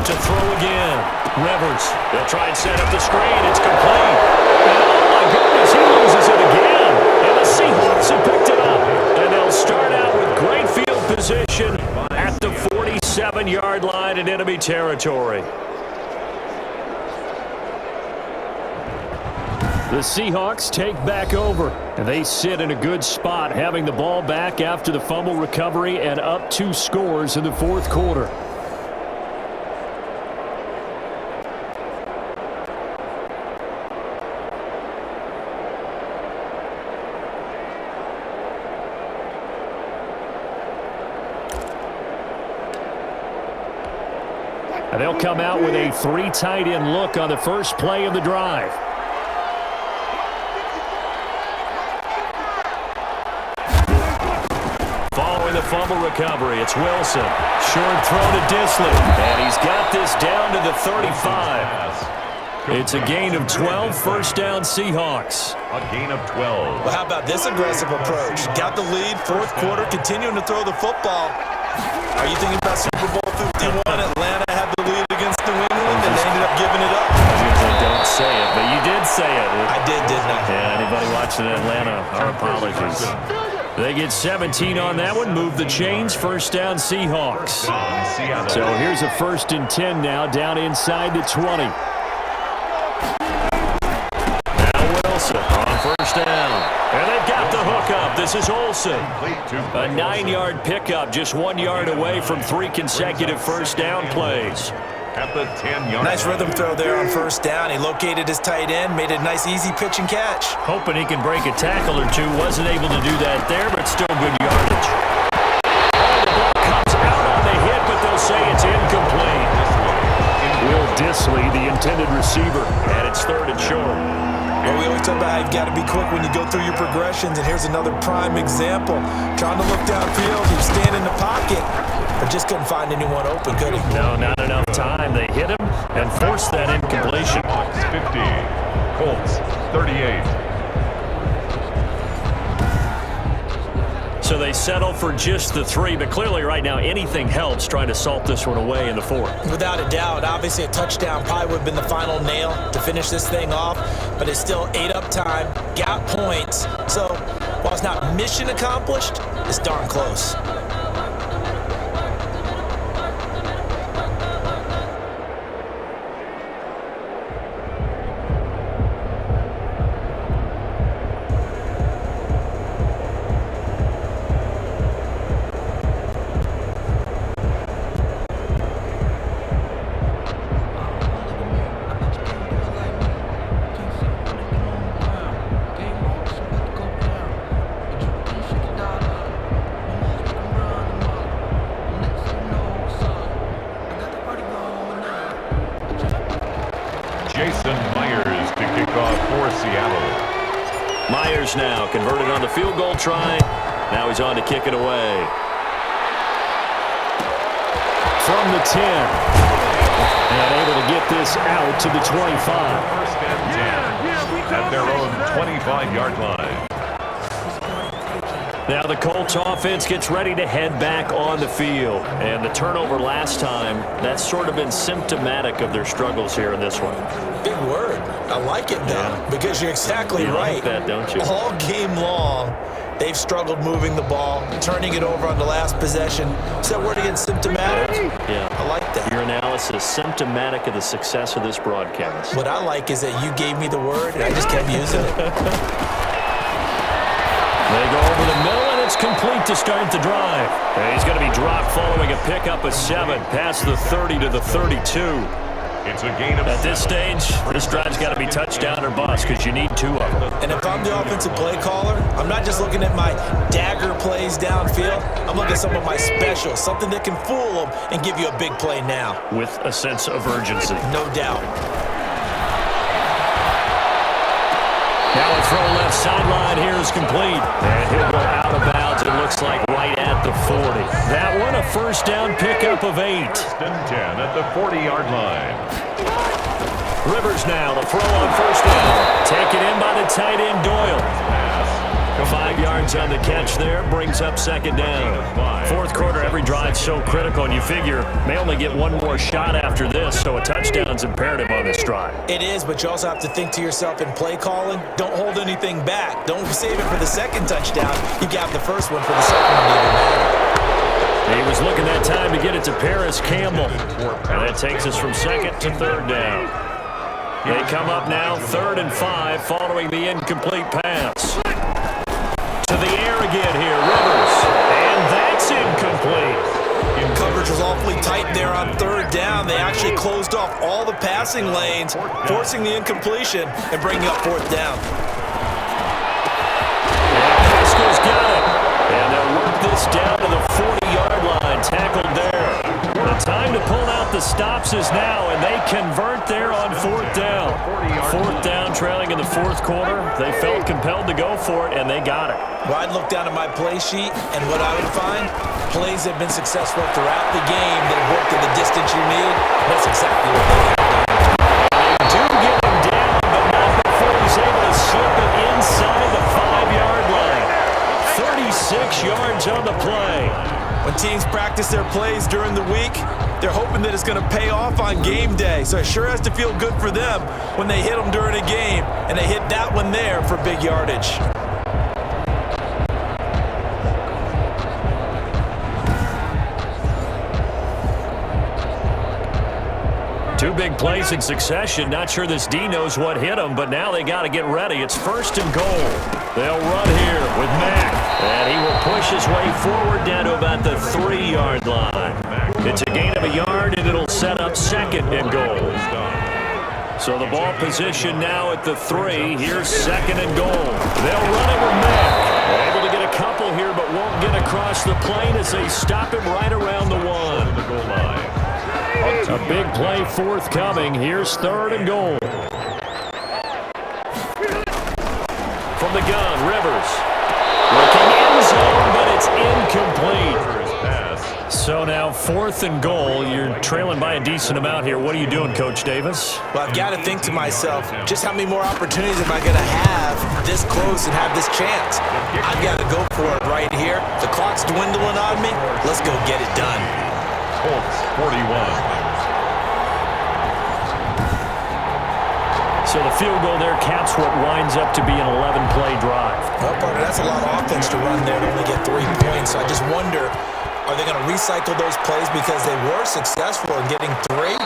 To throw again. Rivers. They'll try and set up the screen. It's complete. And oh my goodness, he loses it again. And the Seahawks have picked it up. And they'll start out with great field position at the 47-yard line in enemy territory. The Seahawks take back over, and they sit in a good spot, having the ball back after the fumble recovery and up 2 scores in the fourth quarter. And they'll come out with a 3 tight end look on the first play of the drive. Following the fumble recovery, it's Wilson. Short throw to Disley. And he's got this down to the 35. It's a gain of 12, first down Seahawks. A gain of 12. Well, how about this aggressive approach? Got the lead, fourth quarter, continuing to throw the football. Are you thinking about Super Bowl 51? Atlanta had the lead against New England, and they ended up giving it up. I usually don't say it, but you did say it. I did, didn't I? Yeah, anybody watching Atlanta, our apologies. They get 17 on that one, move the chains, first down Seahawks. So here's a 1st and 10 now, down inside the 20. Now Wilson on first down. And they've got the hook up. This is Olsen. A 9-yard pickup, just 1 yard away from 3 consecutive first down plays. At the 10-yard Nice rhythm throw there on first down. He located his tight end, made a nice easy pitch and catch. Hoping he can break a tackle or two. Wasn't able to do that there, but still good yardage. Oh, the ball comes out on the hit, but they'll say it's incomplete. Will Disley, the intended receiver, and it's 3rd and short. Well, we always talk about how you've got to be quick when you go through your progressions, and here's another prime example. Trying to look downfield, he was standing in the pocket, but just couldn't find anyone open, could he? No, not enough time. They hit him and forced that incompletion. 50, Colts 38. So they settle for just the 3, but clearly right now anything helps trying to salt this one away in the 4th. Without a doubt, obviously a touchdown probably would have been the final nail to finish this thing off, but it's still ate up time, got points. So while it's not mission accomplished, it's darn close. Now converted on the field goal try. Now he's on to kick it away. From the 10. And able to get this out to the 25. First and 10 at their own 25-yard line. Now the Colts offense gets ready to head back on the field. And the turnover last time, that's sort of been symptomatic of their struggles here in this one. Big word. I like it, though, because you're exactly right. Like that, don't you? All game long, they've struggled moving the ball, turning it over on the last possession. Is that word again, symptomatic? Yeah. I like that. Your analysis, symptomatic of the success of this broadcast. What I like is that you gave me the word, and I just kept using it. They go over the middle, and it's complete to start the drive. And he's going to be dropped following a pickup of 7 past the 30 to the 32. It's a gain of At this stage, this drive's got to be touchdown or bust because you need 2 of them. And if I'm the offensive play caller, I'm not just looking at my dagger plays downfield. I'm looking at some of my specials, something that can fool them and give you a big play now. With a sense of urgency. No doubt. Now a throw left sideline here is complete. And he'll go out of bounds, it looks like right at the 40. That one a first down pickup of 8. First and 10 at the 40-yard line. Rivers now, the throw on first down. Taken in by the tight end Doyle. 5 yards on the catch there, brings up second down. Fourth quarter, every drive's so critical, and you figure may only get one more shot after this, so a touchdown's imperative on this drive. It is, but you also have to think to yourself in play calling, don't hold anything back. Don't save it for the second touchdown. You got the first one for the second one even matter. He was looking that time to get it to Paris Campbell. And that takes us from second to third down. They come up now 3rd and 5 following the incomplete pass. To the air again here, Rivers. And that's incomplete. Coverage was awfully tight there on 3rd down. They actually closed off all the passing lanes, forcing the incompletion and bringing up 4th down. Pascal's got it. And they'll work this down to the 40-yard line. Tackled there. The time to pull out the stops is now, and they convert there on 4th down. 4th down, trailing in the 4th quarter. They felt compelled to go for it, and they got it. Well, I'd look down at my play sheet, and what I would find, plays have been successful throughout the game that have worked at the distance you need. That's exactly what they have done. They do get him down, but not before he's able to slip it inside the 5-yard line. 36 yards on the play. When teams practice their plays during the week, they're hoping that it's going to pay off on game day. So it sure has to feel good for them when they hit them during a game, and they hit that one there for big yardage. Two big plays in succession. Not sure this D knows what hit him, but now they got to get ready. It's 1st and goal. They'll run here with Mack, and he will push his way forward down to about the 3-yard line. It's a gain of a yard, and it'll set up 2nd and goal. So the ball position now at the 3. Here's 2nd and goal. They'll run it with Mack. Able to get a couple here, but won't get across the plane as they stop him right around the 1. A big play forthcoming. Here's 3rd and goal. From the gun, Rivers. Looking end zone, but it's incomplete. So now 4th and goal. You're trailing by a decent amount here. What are you doing, Coach Davis? Well, I've got to think to myself, just how many more opportunities am I going to have this close and have this chance? I've got to go for it right here. The clock's dwindling on me. Let's go get it done. Colts 41. So the field goal there caps what winds up to be an 11-play drive. Well, partner, that's a lot of offense to run there to only get 3 points. So I just wonder, are they going to recycle those plays because they were successful in getting 3?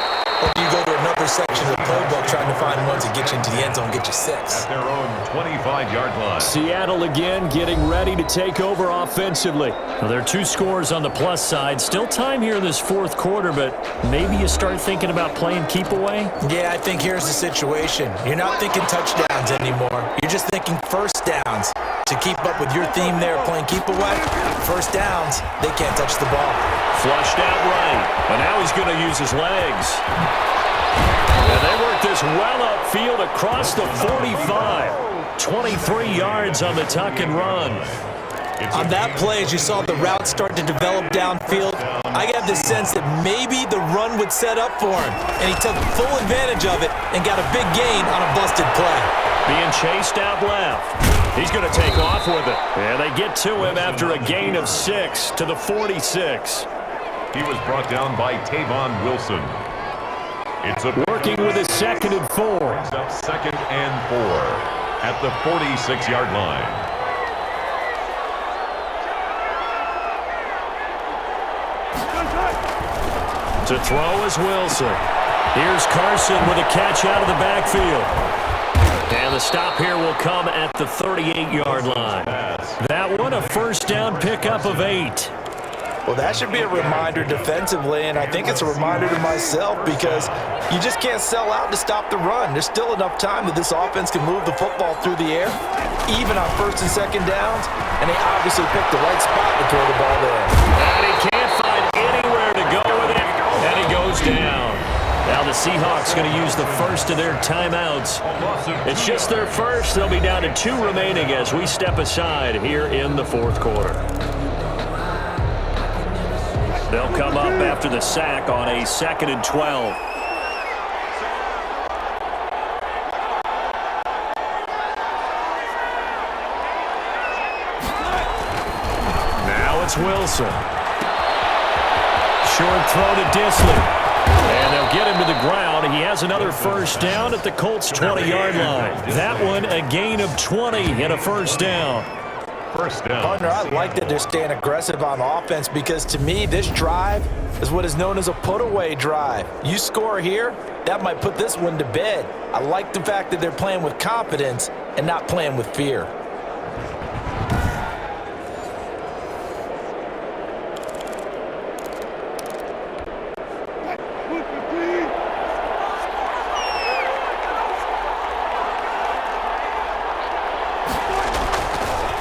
Or do you go to another section of the playbook trying to find ones that get you into the end zone and get you 6? At their own 25-yard line. Seattle again getting ready to take over offensively. Well, there are 2 scores on the plus side. Still time here in this 4th quarter, but maybe you start thinking about playing keep away? Yeah, I think here's the situation. You're not thinking touchdowns anymore. You're just thinking 1st downs. To keep up with your theme there, playing keep away, 1st downs, they can't touch the ball. Flushed out right, but now he's going to use his legs. And they work this well upfield across the 45. 23 yards on the tuck and run. On that play, as you saw the route start to develop downfield, I got the sense that maybe the run would set up for him, and he took full advantage of it and got a big gain on a busted play. Being chased out left. He's going to take off with it. And they get to him after a gain of 6 to the 46. He was brought down by Tavon Wilson. It's a working with his 2nd and 4. Brings up 2nd and 4 at the 46-yard line. To throw is Wilson. Here's Carson with a catch out of the backfield. And the stop here will come at the 38-yard line. That one, a 1st down pickup of 8. Well, that should be a reminder defensively, and I think it's a reminder to myself because you just can't sell out to stop the run. There's still enough time that this offense can move the football through the air, even on 1st and 2nd downs, and they obviously picked the right spot to throw the ball there. And he can't find anywhere to go with it, and he goes down. Now the Seahawks going to use the first of their timeouts. It's just their first. They'll be down to 2 remaining as we step aside here in the 4th quarter. They'll come up after the sack on a 2nd and 12. Now it's Wilson. Short throw to Disley. And they'll get him to the ground. He has another 1st down at the Colts' 20-yard line. That one, a gain of 20 and a 1st down. first down. Partner, I like that they're staying aggressive on offense because to me, this drive is what is known as a put-away drive. You score here, that might put this one to bed. I like the fact that they're playing with confidence and not playing with fear.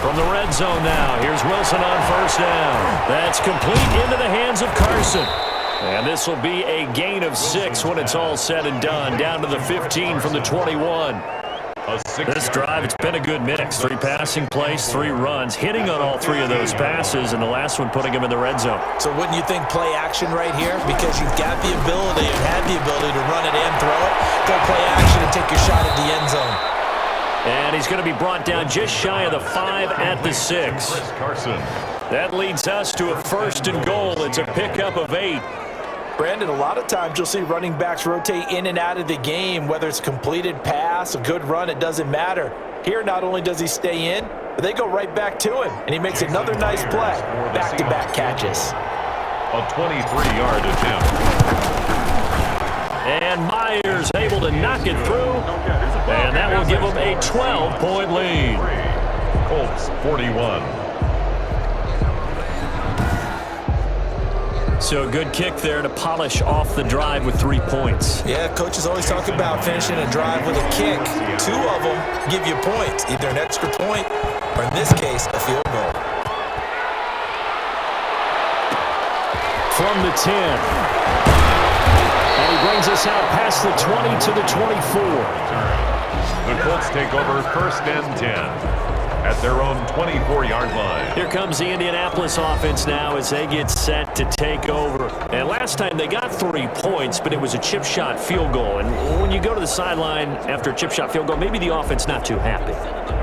From the red zone now, here's Wilson on first down. That's complete into the hands of Carson. And this will be a gain of 6 when it's all said and done, down to the 15 from the 21. This drive, it's been a good mix. 3 passing plays, 3 runs, hitting on all 3 of those passes, and the last one putting him in the red zone. So wouldn't you think play action right here? Because you've got the ability and had the ability to run it and throw it. Go play action and take your shot at the end zone. And he's going to be brought down just shy of the 5 at the 6. That leads us to a first and goal. It's a pickup of 8. Brandon, a lot of times you'll see running backs rotate in and out of the game, whether it's completed pass, a good run, it doesn't matter. Here, not only does he stay in, but they go right back to him, and he makes another nice play. Back-to-back catches. A 23-yard attempt. And Myers able to knock it through, and that will give him a 12-point lead. Colts 41. So a good kick there to polish off the drive with 3 points. Yeah, coaches always talk about finishing a drive with a kick. 2 of them give you points, either an extra point or, in this case, a field goal. From the 10. And he brings us out past the 20 to the 24. The Colts take over first and 10 at their own 24-yard line. Here comes the Indianapolis offense now as they get set to take over. And last time they got 3 points, but it was a chip shot field goal. And when you go to the sideline after a chip shot field goal, maybe the offense not too happy.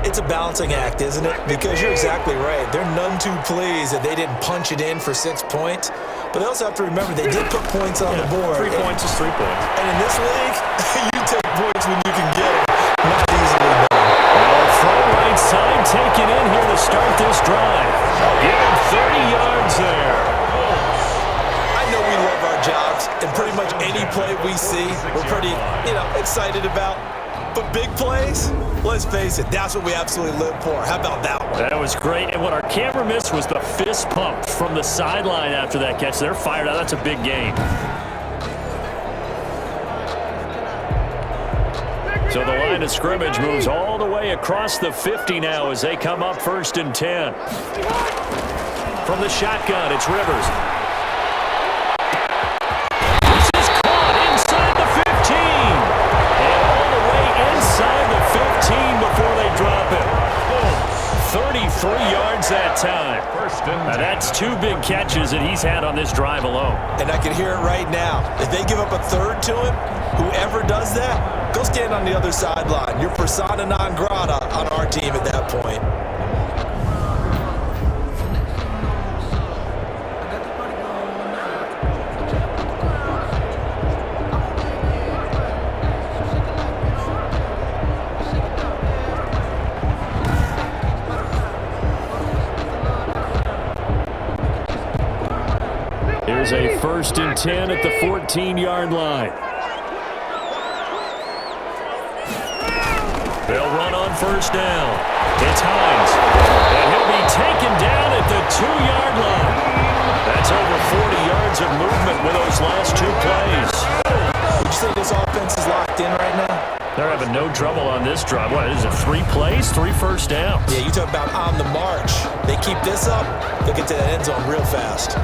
It's a balancing act, isn't it? Because you're exactly right. They're none too pleased that they didn't punch it in for 6 points. But they also have to remember they did put points on the board. 3 points is 3 points. And in this league, you take points when you can get them. Not easily done. From right side, taken in here to start this drive. Give him 30 yards there. I know we love our jobs, and pretty much any play we see, we're pretty, excited about. But big plays, let's face it, that's what we absolutely live for. How about that one? That was great. And what our camera missed was the fist pump from the sideline after that catch. They're fired out. That's a big game. So the line of scrimmage moves all the way across the 50 now as they come up first and 10. From the shotgun, it's Rivers. This is caught inside the 15. And all the way inside the 15 before they drop it. 33 yards that time. Now that's 2 big catches that he's had on this drive alone. And I can hear it right now. If they give up a third to him, whoever does that, go stand on the other sideline. You're persona non grata on our team at that point. Here's a first and 10 at the 14-yard line. They'll run on first down. It's Hines. And he'll be taken down at the 2-yard line. That's over 40 yards of movement with those last 2 plays. Would you say this offense is locked in right now? They're having no trouble on this drive. What is it, 3 plays, 3 first downs? Yeah, you talk about on the march. They keep this up, they'll get to that end zone real fast.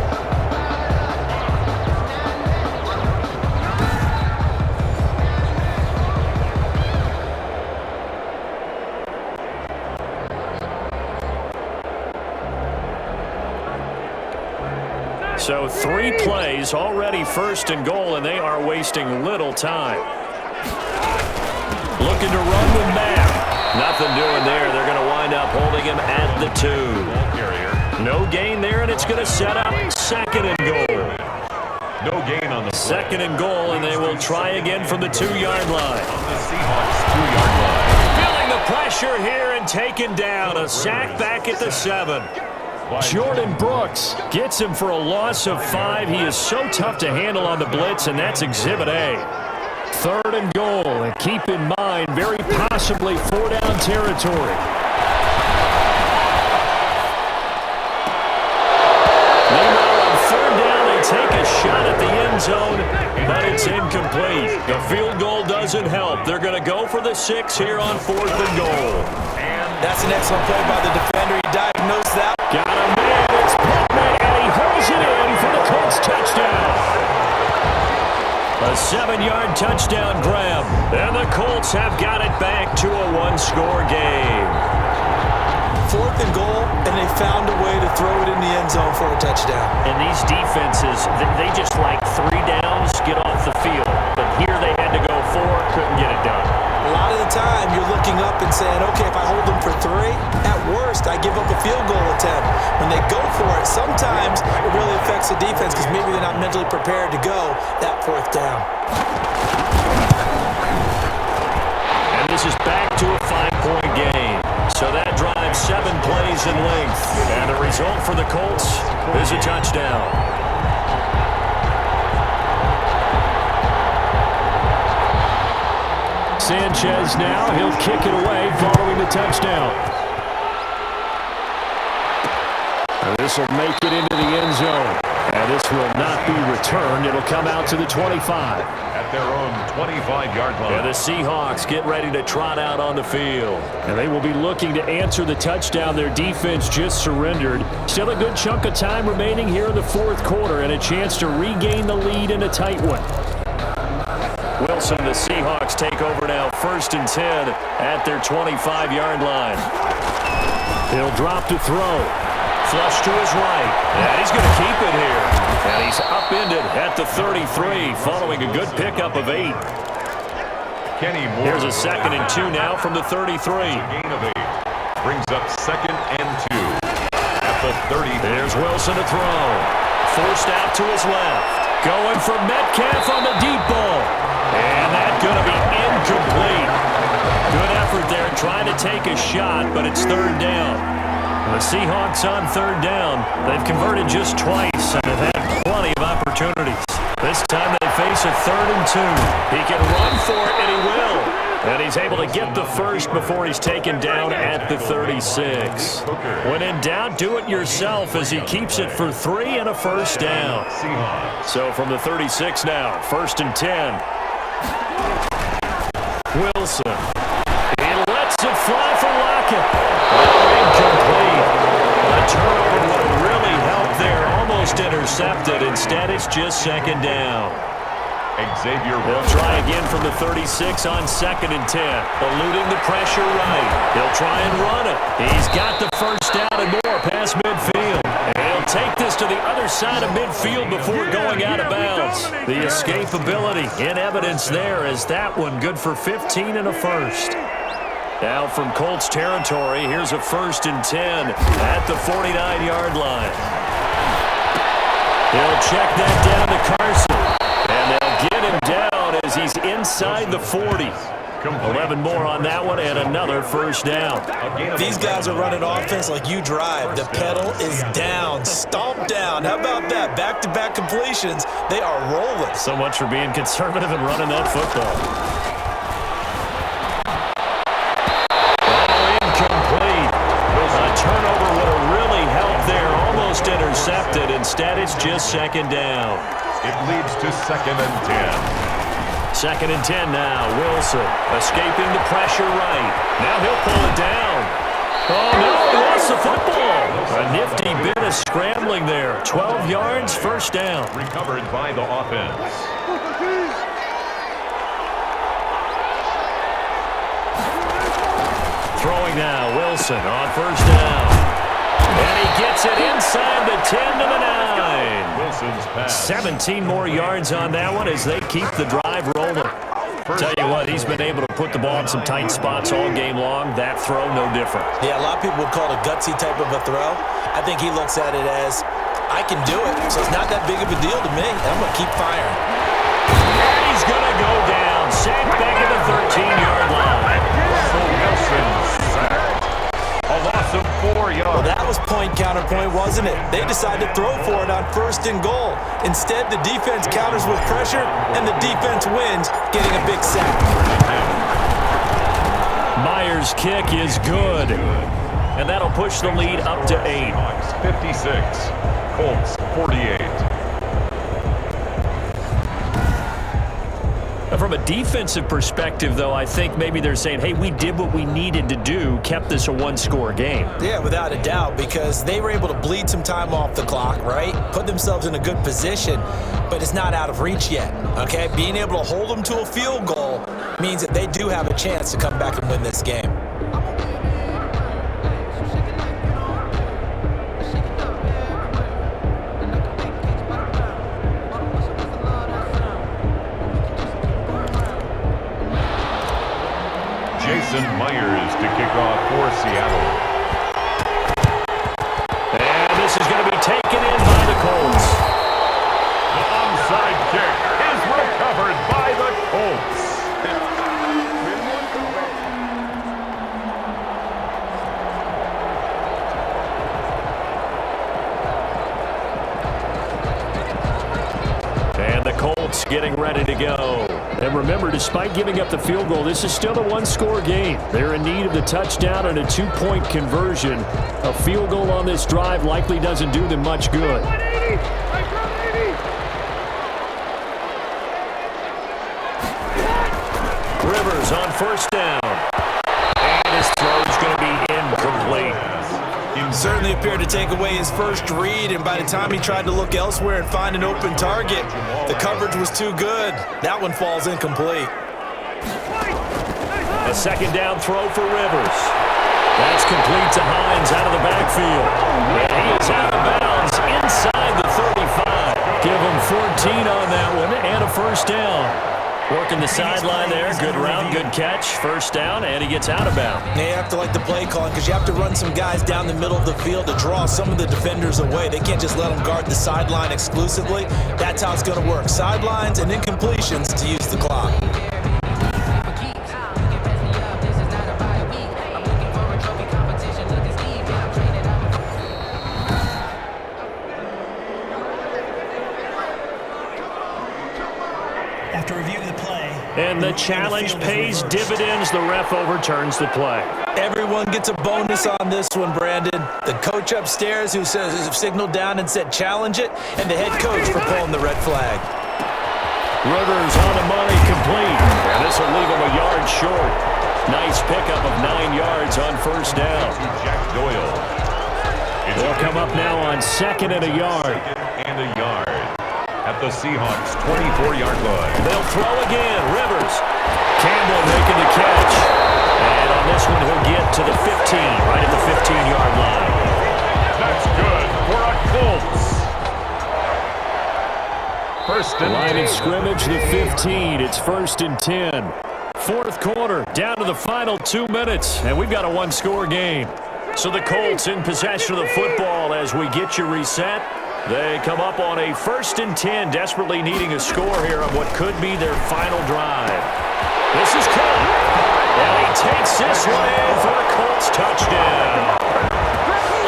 So 3 plays, already first and goal, and they are wasting little time. Looking to run with Matt. Nothing doing there. They're going to wind up holding him at the 2. No gain there, and it's going to set up second and goal. No gain on the play. Second and goal, and they will try again from the 2-yard line. On the Seahawks 2-yard line. Filling the pressure here and taken down. A sack back at the 7. Jordan Brooks gets him for a loss of 5. He is so tough to handle on the blitz, and that's Exhibit A. 3rd and goal, and keep in mind, very possibly 4-down territory. Meanwhile, on 3rd down, they take a shot at the end zone, but it's incomplete. The field goal doesn't help. They're going to go for the 6 here on 4th and goal. That's an excellent play by the defender. He diagnosed that. Got a man. It's Pittman, and he hurls it in for the Colts touchdown. A 7-yard touchdown grab, and the Colts have got it back to a 1-score game. 4th and goal, and they found a way to throw it in the end zone for a touchdown. And these defenses, they just like 3 downs, get off the field. But here they had to go 4, couldn't get it done. A lot of the time, you're looking up and saying, okay, if I hold them for 3, at worst, I give up a field goal attempt. When they go for it, sometimes it really affects the defense because maybe they're not mentally prepared to go that 4th down. And this is back to a 5-point game. So that drives 7 plays in length. And the result for the Colts is a touchdown. Sanchez now, he'll kick it away following the touchdown. And this will make it into the end zone. And this will not be returned. It'll come out to the 25. At their own 25-yard line. And the Seahawks get ready to trot out on the field. And they will be looking to answer the touchdown their defense just surrendered. Still a good chunk of time remaining here in the 4th quarter and a chance to regain the lead in a tight one. Wilson, the Seahawks take over now, 1st and 10 at their 25-yard line. He'll drop to throw. Flush to his right. And he's going to keep it here. And he's upended at the 33 following a good pickup of 8. Kenny Moore. Here's a 2nd and 2 now from the 33. Gain of 8. Brings up 2nd and 2 at the 30. There's Wilson to throw. Forced out to his left. Going for Metcalf on the deep ball. And that's going to be incomplete. Good effort there trying to take a shot, but it's 3rd down. The Seahawks on 3rd down. They've converted just twice and have had plenty of opportunities. This time they face a 3rd and 2. He can run for it, and he will. And he's able to get the first before he's taken down at the 36. When in doubt, do it yourself as he keeps it for 3 and a first down. So from the 36 now, 1st and 10. Wilson. He lets it fly for Lockett. Incomplete. A turnover would have really helped there. Almost intercepted. Instead, it's just 2nd down. Xavier. He'll try again from the 36 on 2nd and 10. Eluding the pressure right. He'll try and run it. He's got the first down and more past midfield. And he'll take this to the other side of midfield before going out of bounds. The escapability in evidence there as that one good for 15 and a first. Now from Colts territory, here's a 1st and 10 at the 49-yard line. He'll check that down to Carson. And they'll get him down as he's inside the 40. 11 more on that one and another first down. These guys are running offense like you drive. The pedal is down, stomped down. How about that? Back-to-back completions. They are rolling. So much for being conservative and running that football. Incomplete. A turnover would have really helped there. Almost intercepted. Instead, it's just 2nd down. It leads to 2nd and 10. 2nd and 10 now. Wilson escaping the pressure right. Now he'll pull it down. Oh, no, he lost the football. A nifty bit of scrambling there. 12 yards, first down. Recovered by the offense. Throwing now, Wilson on first down. And he gets it inside the 10 to the 9. Wilson's pass. 17 more yards on that one as they keep the drive rolling. Tell you what, he's been able to put the ball in some tight spots all game long. That throw, no different. Yeah, a lot of people would call it a gutsy type of a throw. I think he looks at it as, I can do it, so it's not that big of a deal to me, and I'm going to keep firing. And he's going to go down. Sacked back at the 13-yard line. So Wilson Jason sacked. A loss of 4 yards. Well, that was point counterpoint, wasn't it? They decided to throw for it on 1st and goal. Instead, the defense counters with pressure, and the defense wins, getting a big sack. Myers' kick is good. And that'll push the lead up to 8. 56, Colts 48. From a defensive perspective, though, I think maybe they're saying, hey, we did what we needed to do, kept this a one-score game. Yeah, without a doubt, because they were able to bleed some time off the clock, right? Put themselves in a good position, but it's not out of reach yet, okay? Being able to hold them to a field goal means that they do have a chance to come back and win this game. Jason Myers to kick off for Seattle. And this is going to be taken in by the Colts. The onside kick is recovered by the Colts. And the Colts getting ready to go. And remember, despite giving up the field goal, this is still a one-score game. They're in need of the touchdown and a 2-point conversion. A field goal on this drive likely doesn't do them much good. Rivers on 1st down. And his throw is going to be incomplete. He certainly appeared to take away his first read, and by the time he tried to look elsewhere and find an open target, the coverage was too good. That one falls incomplete. A 2nd down throw for Rivers. That's complete to Hines out of the backfield. And he is out of bounds inside the 35. Give him 14 on that one and a 1st down. Working the sideline there. Good route, good catch. 1st down, and he gets out of bounds. They have to like the play calling because you have to run some guys down the middle of the field to draw some of the defenders away. They can't just let them guard the sideline exclusively. That's how it's going to work. Sidelines and incompletions to use the clock. After review of the play, And the challenge pays dividends. The ref overturns the play. Everyone gets a bonus on this one, Brandon. The coach upstairs who signaled down and said challenge it, and the head coach for pulling the red flag. Rivers on the money, complete. And this will leave him a yard short. Nice pickup of 9 yards on 1st down. Jack Doyle. They'll come up now on 2nd and a yard. And a yard at the Seahawks 24-yard line. They'll throw again. Rivers. Campbell making the catch. And on this one, he'll get to the 15, right at the 15-yard line. That's good for a Colts. 1st and 10. Line of scrimmage, the 15. It's 1st and 10. 4th quarter, down to the final 2 minutes, and we've got a one-score game. So the Colts in possession of the football as we get you reset. They come up on a 1st and 10, desperately needing a score here on what could be their final drive. This is caught, and he takes this one in for a Colts touchdown.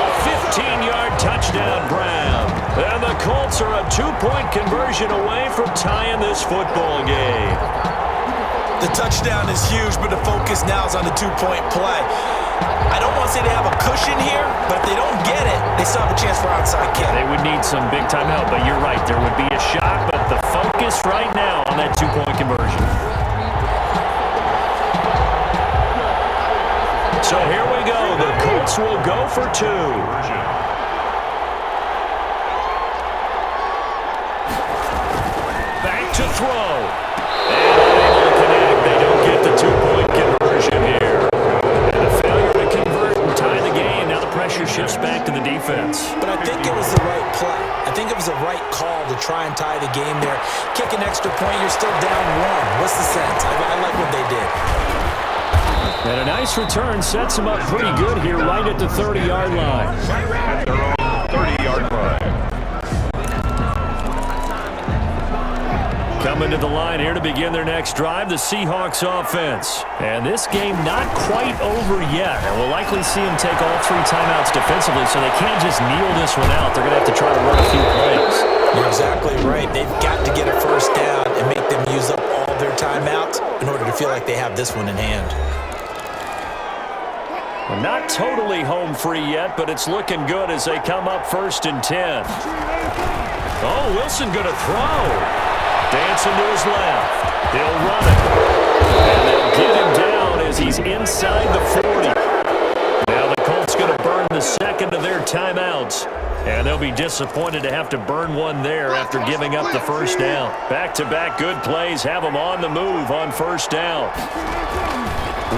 A 15-yard touchdown, Brown. And the Colts are a 2-point conversion away from tying this football game. The touchdown is huge, but the focus now is on the 2-point play. I don't want to say they have a cushion here, but if they don't get it, they still have a chance for outside kick. They would need some big-time help, but you're right. There would be a shot, but the focus right now on that 2-point conversion. So here we go. The Colts will go for 2. Back to throw. And unable to connect. They don't get the 2-point conversion here. And a failure to convert and tie the game. Now the pressure shifts back to the defense. But I think it was the right play. I think it was the right call to try and tie the game there. Kick an extra point, you're still down 1. What's the sense? I like what they did. And a nice return sets them up pretty good here right at the 30-yard line. At their own 30-yard line. Coming to the line here to begin their next drive, the Seahawks offense. And this game not quite over yet. And we'll likely see them take all 3 timeouts defensively, so they can't just kneel this one out. They're going to have to try to run a few plays. You're exactly right. They've got to get a first down and make them use up all their timeouts in order to feel like they have this one in hand. Well, not totally home free yet, but it's looking good as they come up 1st and 10. Oh, Wilson going to throw. Dancing to his left. He'll run it. And they'll get him down as he's inside the 40. Now the Colts going to burn the second of their timeouts. And they'll be disappointed to have to burn one there after giving up the first down. Back-to-back good plays have them on the move on first down.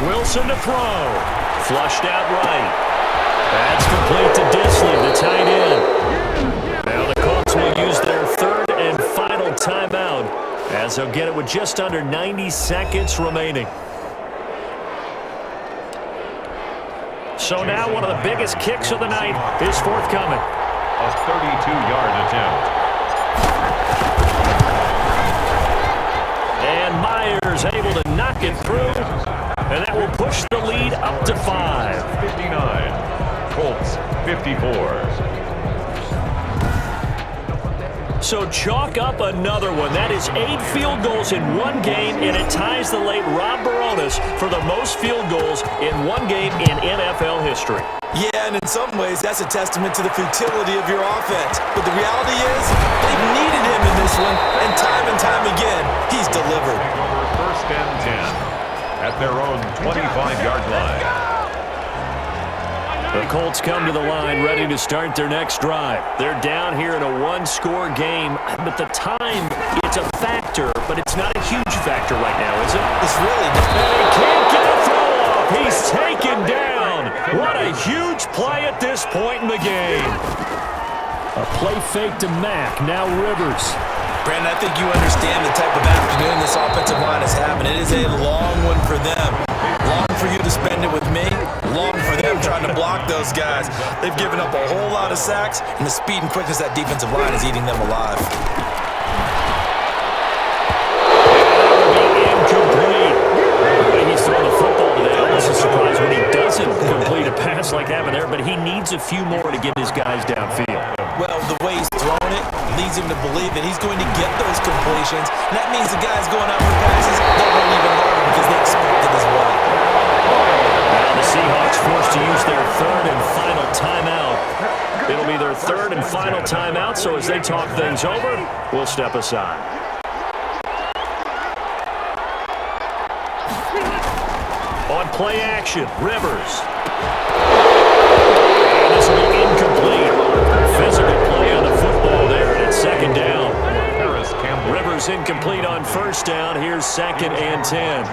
Wilson to throw. Flushed out right. That's complete to Disley, the tight end. Now the Colts will use their 3rd and final timeout as they'll get it with just under 90 seconds remaining. So now one of the biggest kicks of the night is forthcoming. A 32-yard attempt. And Myers able to knock it through, and that will push the lead up to 5. 59. Colts 54. So chalk up another one. That is 8 field goals in one game, and it ties the late Rob Baronis for the most field goals in one game in NFL history. Yeah, and in some ways, that's a testament to the futility of your offense. But the reality is, they've needed him in this one, and time again, he's delivered. Over 1st and 10 at their own 25-yard line. The Colts come to the line ready to start their next drive. They're down here in a 1-score game, but the time, it's a factor, but it's not a huge factor right now, is it? It's really not. And he can't get a throw off. He's taken down. What a huge play at this point in the game. A play fake to Mack. Now Rivers. Brandon, I think you understand the type of afternoon this offensive line is having. It is a long one for them. Long for you to spend it with me. Long for them trying to block those guys. They've given up a whole lot of sacks, and the speed and quickness of that defensive line is eating them alive. Incomplete. The way he's throwing the football today, I'm also surprised when he doesn't complete a pass like that there, but he needs a few more to get his guys downfield. Well, the way he's throwing it leads him to believe that he's going to get those completions, and that means the guys going out for passes, they'll run even harder because they expect it as well. Now the Seahawks forced to use their 3rd and final timeout. It'll be their 3rd and final timeout, so as they talk things over, we'll step aside. On play action, Rivers. And this will be incomplete. Physical play on the football there, and it's 2nd down. Rivers incomplete on 1st down. Here's 2nd and 10.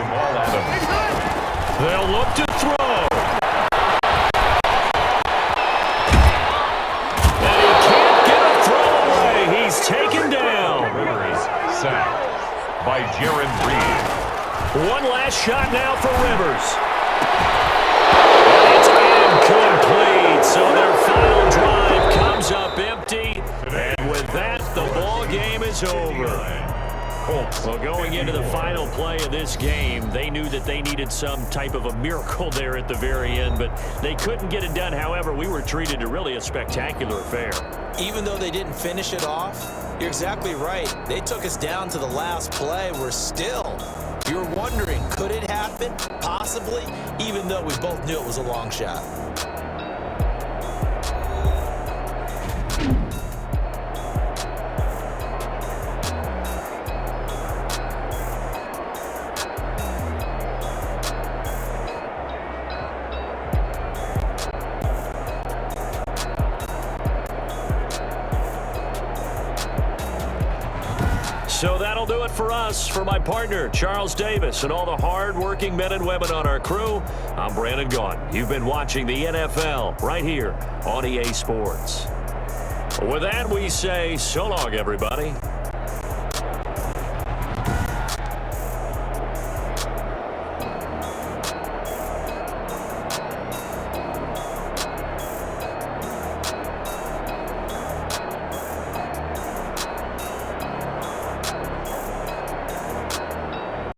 They'll look to throw. And he can't get a throw away. He's taken down. Rivers sacked by Jaron Reed. One last shot now for Rivers. And it's incomplete. So their final drive comes up empty. And with that, the ball game is over. Well, going into the final play of this game, they knew that they needed some type of a miracle there at the very end, but they couldn't get it done. However, we were treated to really a spectacular affair. Even though they didn't finish it off, you're exactly right. They took us down to the last play. We're still, you're wondering, could it happen? Possibly, even though we both knew it was a long shot. So that'll do it for us. For my partner, Charles Davis, and all the hard-working men and women on our crew, I'm Brandon Gaughan. You've been watching the NFL right here on EA Sports. With that, we say so long, everybody.